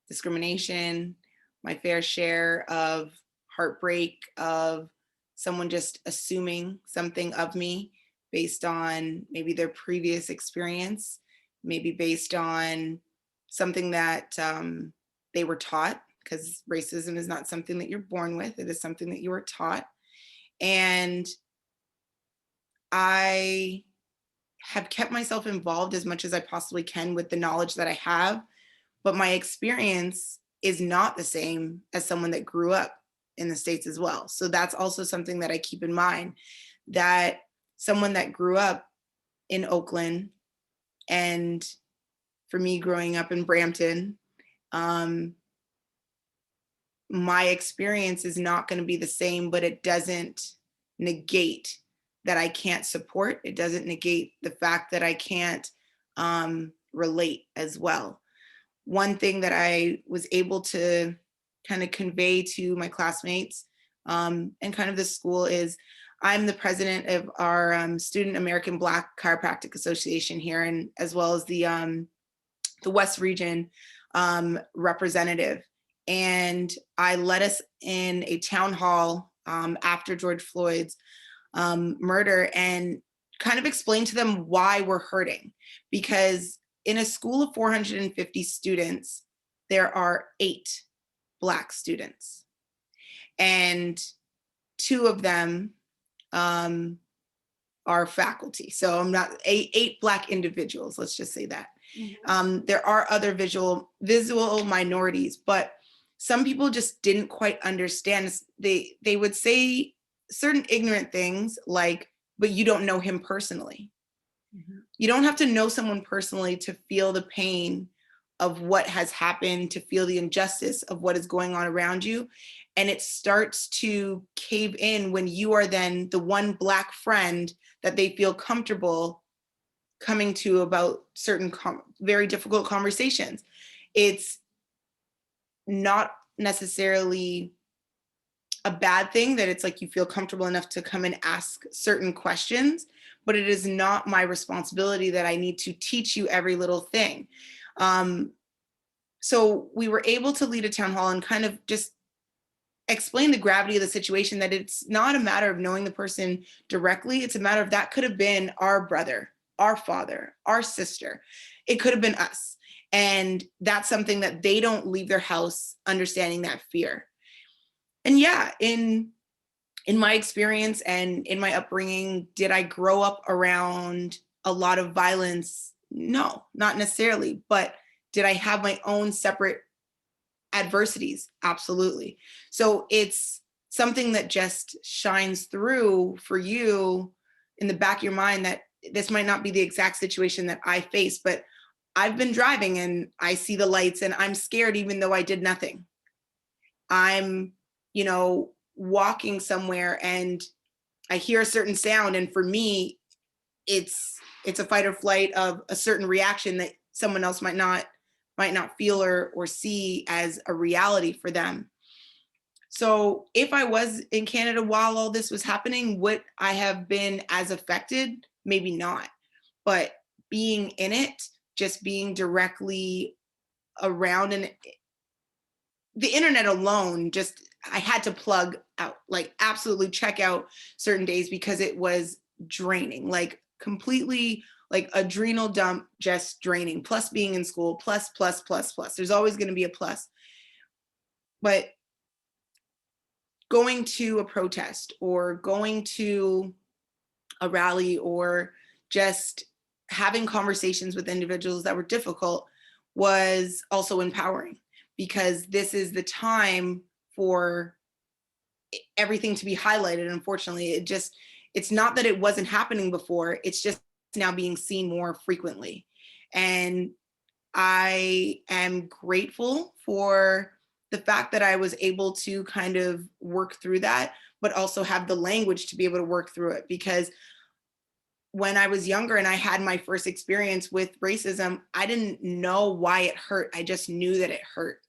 discrimination, my fair share of heartbreak, of someone just assuming something of me based on maybe their previous experience, maybe based on something that they were taught, because racism is not something that you're born with, it is something that you were taught. And I have kept myself involved as much as I possibly can with the knowledge that I have, but my experience is not the same as someone that grew up in the States as well. So that's also something that I keep in mind, that someone that grew up in Oakland, and for me growing up in Brampton, my experience is not going to be the same, but it doesn't negate that I can't support. It doesn't negate the fact that I can't relate as well. One thing that I was able to kind of convey to my classmates and kind of the school is, I'm the president of our Student American Black Chiropractic Association here, and as well as the West Region representative. And I led us in a town hall after George Floyd's murder, and kind of explained to them why we're hurting. Because in a school of 450 students, there are 8 Black students. And 2 of them are faculty. So I'm not 8 Black individuals, let's just say that. Mm-hmm. There are other visual minorities, but some people just didn't quite understand. They would say certain ignorant things like, but you don't know him personally. Mm-hmm. You don't have to know someone personally to feel the pain of what has happened, to feel the injustice of what is going on around you. And it starts to cave in when you are then the one Black friend that they feel comfortable coming to about certain very difficult conversations. It's not necessarily a bad thing that it's like you feel comfortable enough to come and ask certain questions, but it is not my responsibility that I need to teach you every little thing. So we were able to lead a town hall and kind of just explain the gravity of the situation, that it's not a matter of knowing the person directly. It's a matter of that could have been our brother, our father, our sister. It could have been us. And that's something that they don't leave their house understanding that fear. And yeah, in my experience and in my upbringing, did I grow up around a lot of violence? No, not necessarily. But did I have my own separate adversities? Absolutely. So it's something that just shines through for you in the back of your mind that this might not be the exact situation that I face, but I've been driving and I see the lights and I'm scared even though I did nothing. I'm, walking somewhere and I hear a certain sound, and for me, it's a fight or flight of a certain reaction that someone else might not feel or see as a reality for them. So if I was in Canada while all this was happening, would I have been as affected? Maybe not. But being in it, just being directly around, and the internet alone, just I had to plug out, like absolutely check out certain days because it was draining, like completely like adrenal dump, just draining, plus being in school, plus. There's always going to be a plus. But going to a protest or going to a rally or just having conversations with individuals that were difficult was also empowering, because this is the time for everything to be highlighted. Unfortunately, it's not that it wasn't happening before, it's just now being seen more frequently. And I am grateful for the fact that I was able to kind of work through that, but also have the language to be able to work through it. Because when I was younger and I had my first experience with racism, I didn't know why it hurt. I just knew that it hurt.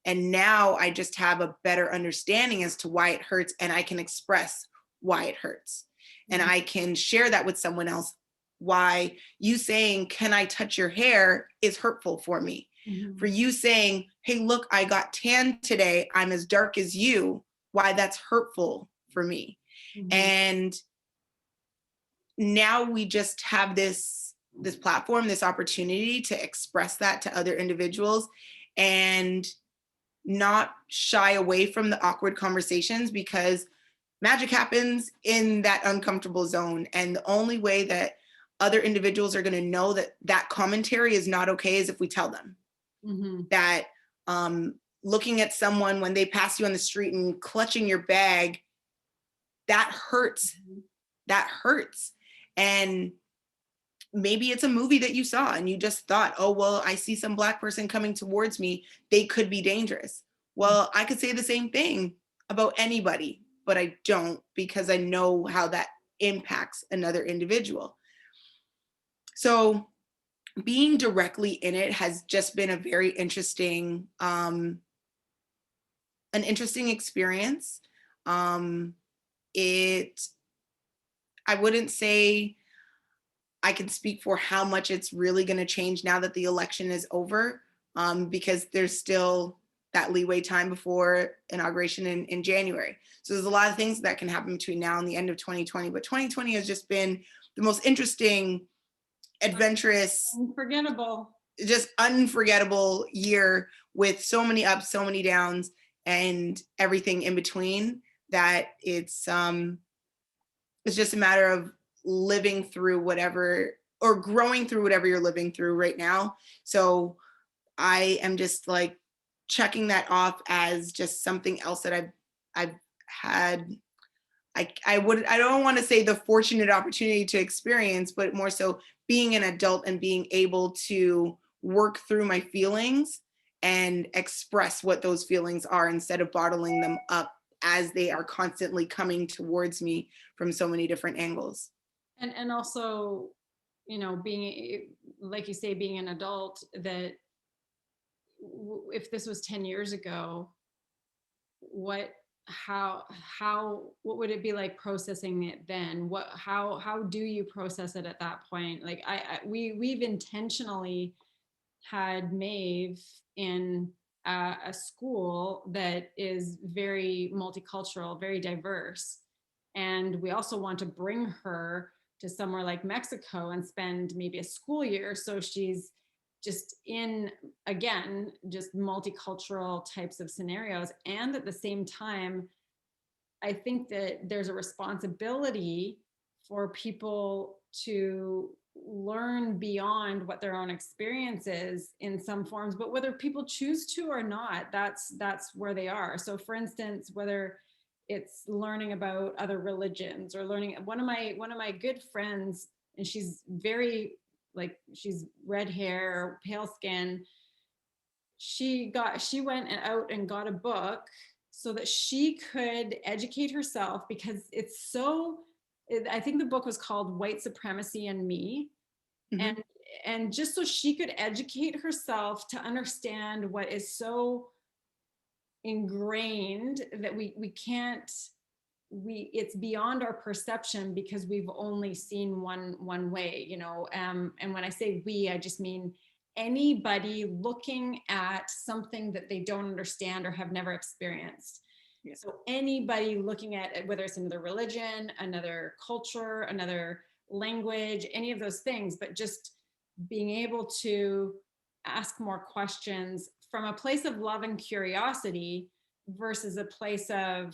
And now I just have a better understanding as to why it hurts, and I can express why it hurts. And I can share that with someone else. Why you saying, "Can I touch your hair?" is hurtful for me. Mm-hmm. For you saying, "Hey, look, I got tan today. I'm as dark as you." Why that's hurtful for me. Mm-hmm. And now we just have this platform, this opportunity to express that to other individuals and not shy away from the awkward conversations, because magic happens in that uncomfortable zone. And the only way that other individuals are going to know that that commentary is not okay is if we tell them. Mm-hmm. That looking at someone when they pass you on the street and clutching your bag, that hurts. Mm-hmm. That hurts. And maybe it's a movie that you saw and you just thought, "Oh, well, I see some Black person coming towards me. They could be dangerous." Well, I could say the same thing about anybody, but I don't, because I know how that impacts another individual. So being directly in it has just been a very interesting, an interesting experience. I wouldn't say I can speak for how much it's really going to change now that the election is over, because there's still that leeway time before inauguration in January. So there's a lot of things that can happen between now and the end of 2020. But 2020 has just been the most interesting, adventurous, just unforgettable year, with so many ups, so many downs, and everything in between, that it's just a matter of living through whatever, or growing through whatever you're living through right now. So I am just like checking that off as just something else that I've had. I don't want to say the fortunate opportunity to experience, but more so being an adult and being able to work through my feelings and express what those feelings are, instead of bottling them up as they are constantly coming towards me from so many different angles. And also, being, like you say, being an adult, that if this was 10 years ago, what what would it be like processing it then? How do you process it at that point? Like we've intentionally had Maeve in a school that is very multicultural, very diverse. And we also want to bring her to somewhere like Mexico and spend maybe a school year. So she's just in, again, just multicultural types of scenarios. And at the same time, I think that there's a responsibility for people to learn beyond what their own experience is in some forms, but whether people choose to or not, that's where they are. So for instance, whether it's learning about other religions or learning, one of my good friends, and she's very, like, she's red hair, pale skin, she went out and got a book so that she could educate herself, because it's so, I think the book was called White Supremacy and Me. Mm-hmm. And just so she could educate herself to understand what is so ingrained that we can't, it's beyond our perception because we've only seen one way, and when I say we, I just mean anybody looking at something that they don't understand or have never experienced. Yeah. So anybody looking at it, whether it's another religion, another culture, another language, any of those things, but just being able to ask more questions from a place of love and curiosity versus a place of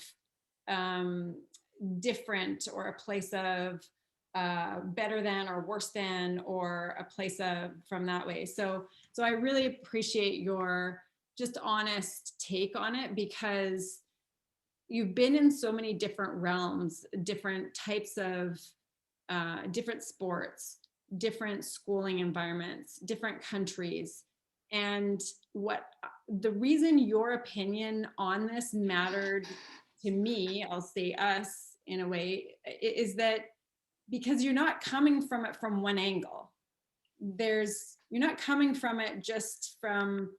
different, or a place of better than or worse than, or a place of from that way. So I really appreciate your just honest take on it, because you've been in so many different realms, different types of different sports, different schooling environments, different countries. And what the reason your opinion on this mattered to me, I'll say us in a way, is that because you're not coming from it from one angle. You're not coming from it just from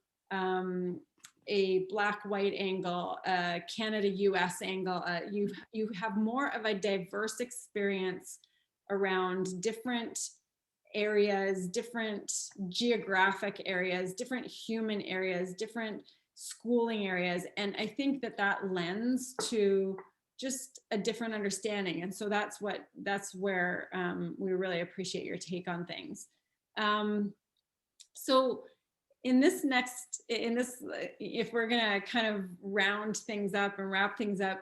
a black-white angle, a Canada-US angle. You have more of a diverse experience around different areas, different geographic areas, different human areas, different schooling areas. And I think that lends to just a different understanding. And so that's where we really appreciate your take on things. So if we're gonna kind of round things up and wrap things up,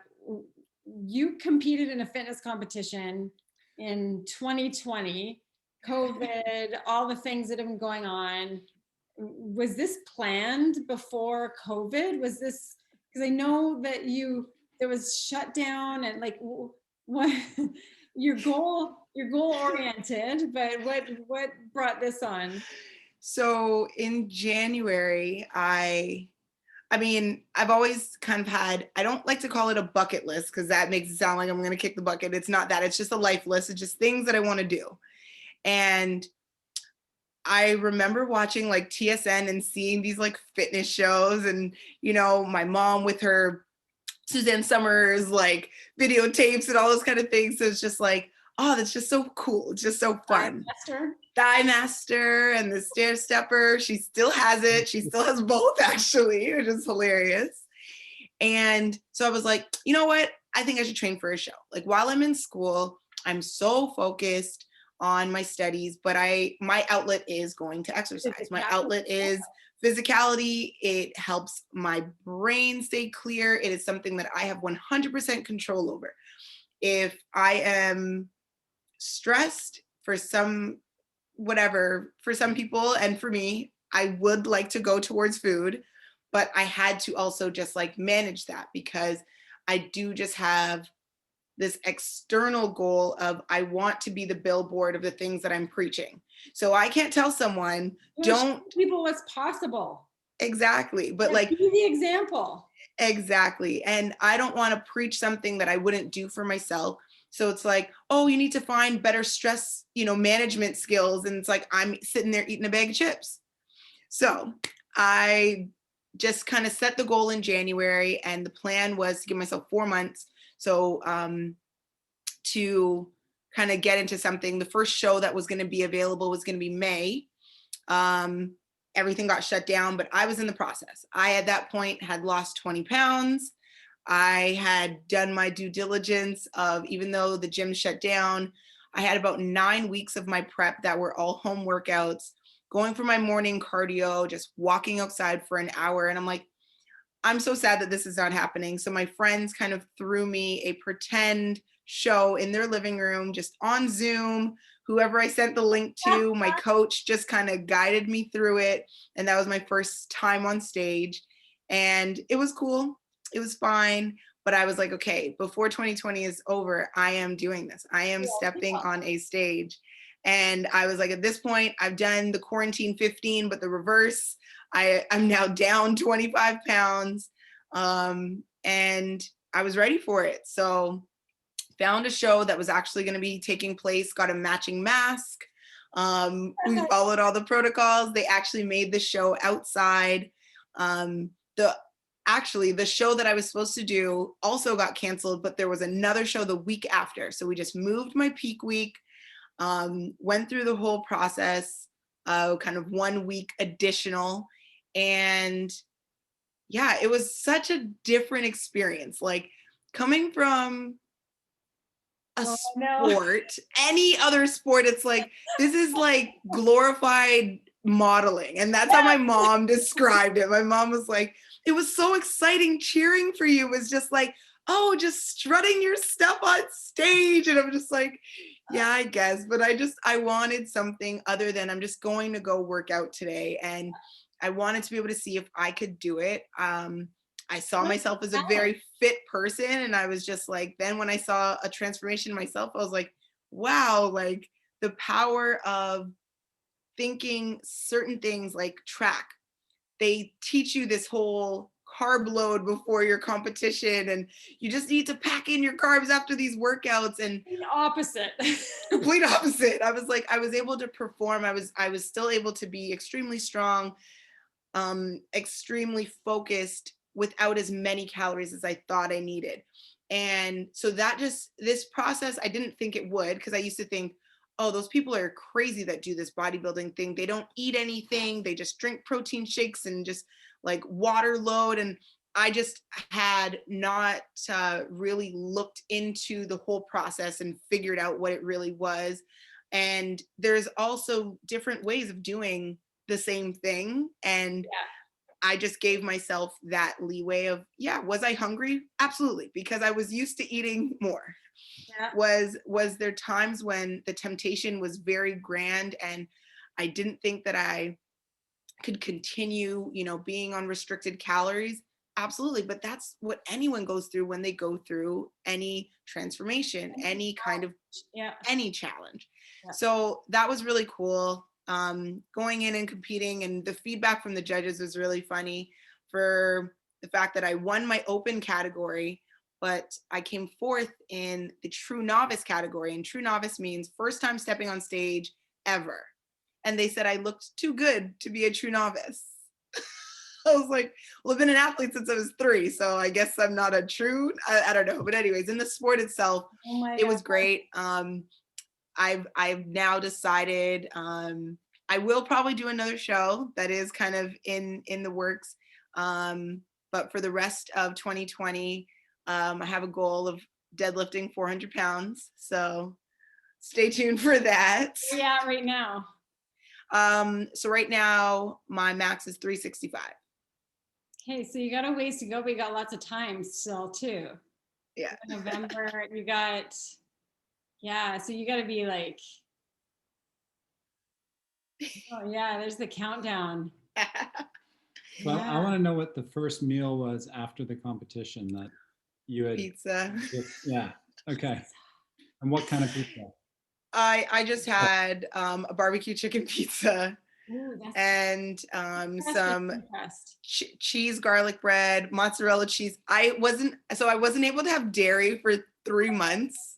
you competed in a fitness competition in 2020, COVID, all the things that have been going on. Was this planned before COVID? Was this, because I know that there was shutdown and like what your goal oriented, but what brought this on? So in January, I mean, I've always kind of had, I don't like to call it a bucket list because that makes it sound like I'm going to kick the bucket. It's not that. It's just a life list. It's just things that I want to do. And I remember watching like TSN and seeing these like fitness shows, and, my mom with her Suzanne Summers, like videotapes and all those kind of things. So it's just like, oh, that's just so cool. It's just so fun. Thigh Master and the Stair Stepper. She still has it. She still has both, actually, which is hilarious. And so I was like, you know what? I think I should train for a show. Like while I'm in school, I'm so focused on my studies, but my outlet is going to exercise. My outlet is physicality. It helps my brain stay clear. It is something that I have 100% control over. If I am stressed for some people, and for me, I would like to go towards food, but I had to also just like manage that, because I do just have this external goal of I want to be the billboard of the things that I'm preaching. So I can't tell someone, don't show people what's possible. Exactly. But like, be the example. Exactly. And I don't want to preach something that I wouldn't do for myself. So it's like, oh, you need to find better stress, management skills. And it's like, I'm sitting there eating a bag of chips. So I just kind of set the goal in January, and the plan was to give myself 4 months. So to kind of get into something, the first show that was going to be available was going to be May. Everything got shut down, but I was in the process. I, at that point, had lost 20 pounds. I had done my due diligence of, even though the gym shut down, I had about 9 weeks of my prep that were all home workouts, going for my morning cardio, just walking outside for an hour. And I'm like, I'm so sad that this is not happening. So my friends kind of threw me a pretend show in their living room, just on Zoom. Whoever I sent the link to, my coach just kind of guided me through it. And that was my first time on stage. And it was cool. It was fine. But I was like, okay, before 2020 is over, I am doing this. I am stepping on a stage. And I was like, at this point, I've done the quarantine 15, but the reverse. I'm now down 25 pounds. And I was ready for it. So found a show that was actually going to be taking place, got a matching mask. We followed all the protocols. They actually made the show outside. The show that I was supposed to do also got canceled, but there was another show the week after. So we just moved my peak week, went through the whole process, kind of 1 week additional. And yeah, it was such a different experience. Like, coming from a sport, any other sport, it's like, this is like glorified modeling. And that's how my mom described it. My mom was like, it was so exciting cheering for you. It was just like, oh, just strutting your stuff on stage. And I'm just like, yeah, I guess. But I wanted something other than, I'm just going to go work out today. And I wanted to be able to see if I could do it. I saw myself as a very fit person. And I was just like, then when I saw a transformation in myself, I was like, wow, like the power of thinking certain things like track. They teach you this whole carb load before your competition, and you just need to pack in your carbs after these workouts. And complete opposite. I was like, I was able to perform. I was still able to be extremely strong, extremely focused, without as many calories as I thought I needed. And so this process, I didn't think it would, because I used to think, oh, those people are crazy that do this bodybuilding thing. They don't eat anything. They just drink protein shakes and just like water load. And I just had not really looked into the whole process and figured out what it really was. And there's also different ways of doing the same thing. And I just gave myself that leeway of, was I hungry? Absolutely, because I was used to eating more. Was there times when the temptation was very grand and I didn't think that I could continue, being on restricted calories? Absolutely. But that's what anyone goes through when they go through any transformation, any kind of, any challenge. So that was really cool. Going in and competing, and the feedback from the judges was really funny, for the fact that I won my open category, but I came fourth in the true novice category. And true novice means first time stepping on stage ever. And they said I looked too good to be a true novice. I was like, well, I've been an athlete since I was 3, so I guess I'm not a true, I don't know. But anyways, in the sport itself, it was great. I've now decided I will probably do another show that is kind of in the works. But for the rest of 2020, I have a goal of deadlifting 400 pounds. So stay tuned for that. Yeah, right now. So right now my max is 365. Okay, so you got a ways to go, but you got lots of time still too. Yeah. November, you got, so you got to be like, oh yeah, there's the countdown. Well, I want to know what the first meal was after the competition that you had. Pizza. Yeah. Okay. And what kind of pizza? I just had a barbecue chicken pizza. Ooh, and some cheese garlic bread, mozzarella cheese. I wasn't able to have dairy for 3 months.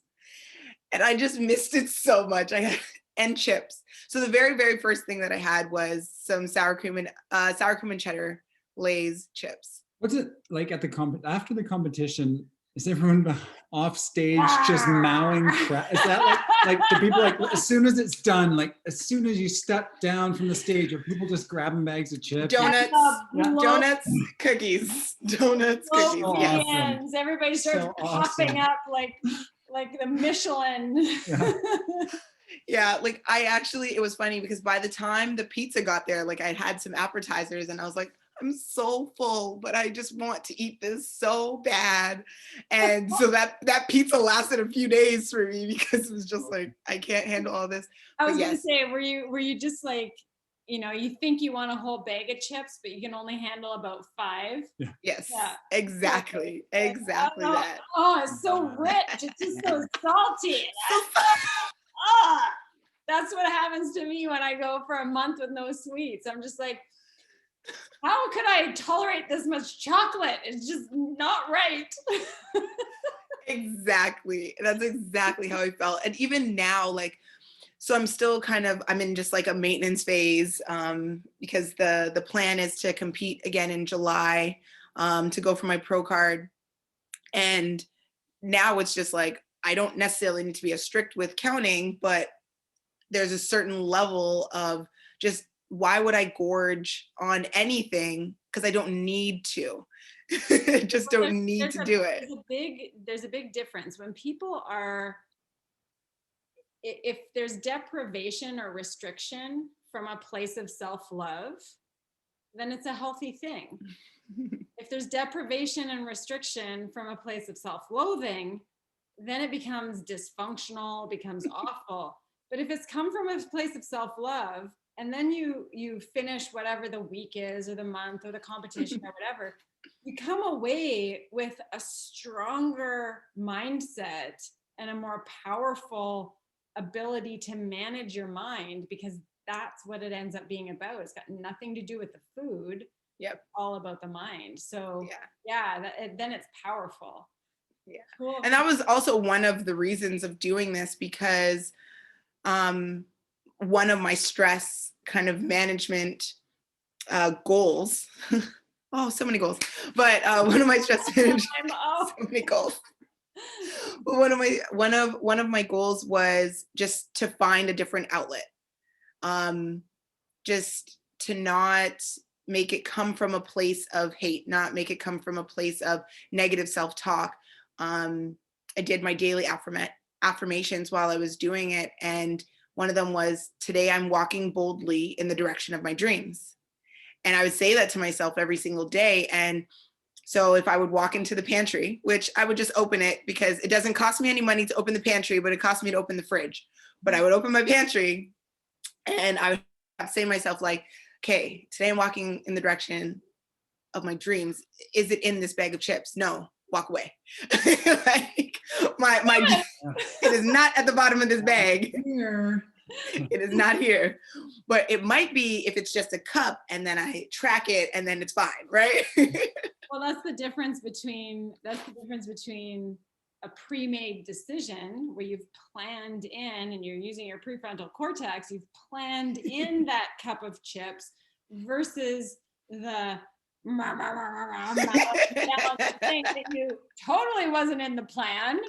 and I just missed it so much. And chips. So the very, very first thing that I had was some sour cream and cheddar Lay's chips. What's it like at the after the competition? Is everyone off stage just mowing crap? Is that like the people like as soon as it's done, like as soon as you step down from the stage, are people just grabbing bags of chips? Donuts, donuts, cookies, donuts, cookies. Yes. Awesome. Everybody starts popping up like the Michelin. Yeah. Yeah, like it was funny because by the time the pizza got there, like I had some appetizers and I was like, I'm so full, but I just want to eat this so bad. And so that pizza lasted a few days for me because it was just like, I can't handle all this. I was gonna say, were you just like, you think you want a whole bag of chips, but you can only handle about 5? Yeah. Yes, yeah. Exactly that. Oh, it's so rich. It's just so salty. That's what happens to me when I go for a month with no sweets. I'm just like, how could I tolerate this much chocolate? It's just not right. Exactly. That's exactly how I felt. And even now, like, so I'm still I'm in just like a maintenance phase because the plan is to compete again in July to go for my pro card. And now it's just like, I don't necessarily need to be as strict with counting, but there's a certain level of just, why would I gorge on anything? Because I don't need to. Just don't need to do it. There's a big difference when people if there's deprivation or restriction from a place of self-love, then it's a healthy thing. If there's deprivation and restriction from a place of self-loathing, then it becomes dysfunctional, becomes awful. But if it's come from a place of self-love, and then you finish whatever the week is or the month or the competition or whatever, you come away with a stronger mindset and a more powerful ability to manage your mind, because that's what it ends up being about. It's got nothing to do with the food. Yep. All about the mind. So then it's powerful. Yeah. Cool. And that was also one of the reasons of doing this, because one of my stress kind of management goals, oh, so many goals, but one of my stress management, so many goals. But one of my goals was just to find a different outlet, just to not make it come from a place of hate, not make it come from a place of negative self-talk. I did my daily affirmations while I was doing it, and one of them was, today I'm walking boldly in the direction of my dreams. And I would say that to myself every single day. And so if I would walk into the pantry, which I would just open it because it doesn't cost me any money to open the pantry, but it cost me to open the fridge. But I would open my pantry and I would say to myself, like, okay, today I'm walking in the direction of my dreams. Is it in this bag of chips? No, walk away. Like, my it is not at the bottom of this bag. Here. It is not here, but it might be if it's just a cup and then I track it and then it's fine, right? Well, that's the difference between a pre-made decision where you've planned in and you're using your prefrontal cortex, you've planned in that cup of chips, versus the thing that you totally wasn't in the plan.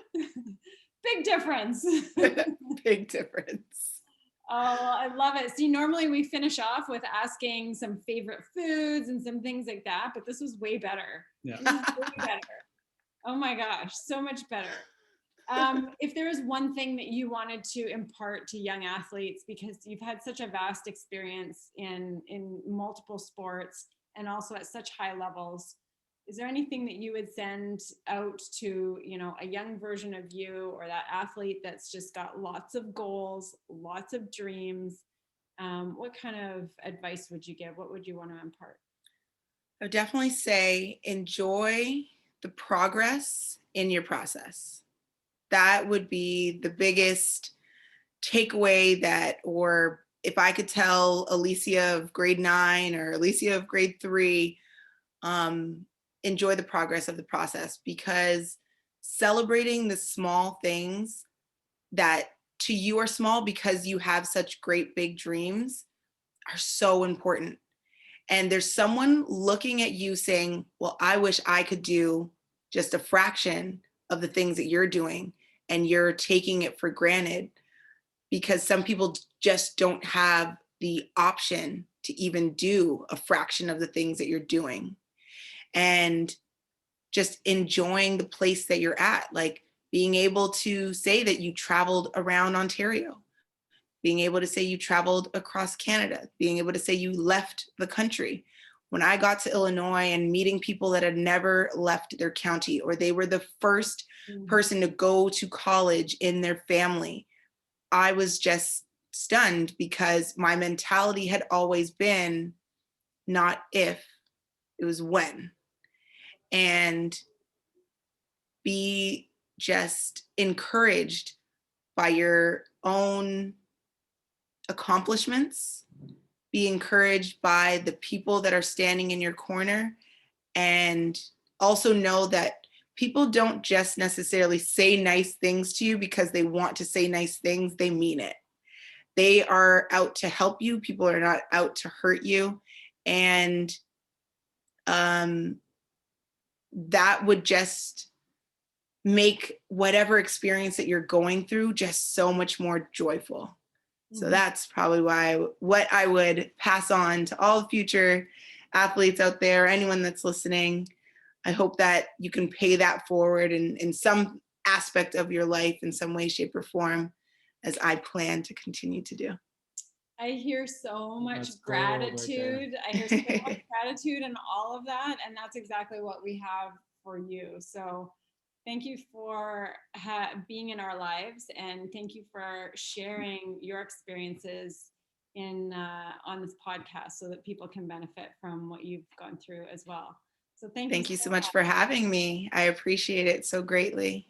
Big difference. Big difference. Oh, I love it. See, normally we finish off with asking some favorite foods and some things like that, but this was way better. Yeah. Way better. Oh my gosh, so much better. If there is one thing that you wanted to impart to young athletes, because you've had such a vast experience in multiple sports and also at such high levels, is there anything that you would send out to, a young version of you, or that athlete that's just got lots of goals, lots of dreams? What kind of advice would you give? What would you want to impart? I would definitely say enjoy the progress in your process. That would be the biggest takeaway or if I could tell Alecia of grade 9 or Alecia of grade 3, enjoy the progress of the process, because celebrating the small things that to you are small because you have such great big dreams are so important. And there's someone looking at you saying, well, I wish I could do just a fraction of the things that you're doing, and you're taking it for granted because some people just don't have the option to even do a fraction of the things that you're doing. And just enjoying the place that you're at, like being able to say that you traveled around Ontario, being able to say you traveled across Canada, being able to say you left the country. When I got to Illinois and meeting people that had never left their county, or they were the first person to go to college in their family, I was just stunned because my mentality had always been not if, it was when. And be just encouraged by your own accomplishments, be encouraged by the people that are standing in your corner, and also know that people don't just necessarily say nice things to you because they want to say nice things, they mean it. They are out to help you. People are not out to hurt you. And that would just make whatever experience that you're going through just so much more joyful. So that's probably what I would pass on to all future athletes out there, anyone that's listening. I hope that you can pay that forward in some aspect of your life in some way, shape, or form, as I plan to continue to do. I hear so much That's gold right there. gratitude. I hear so much gratitude and all of that. And that's exactly what we have for you. So thank you for being in our lives, and thank you for sharing your experiences on this podcast so that people can benefit from what you've gone through as well. So thank you so much for having me. I appreciate it so greatly.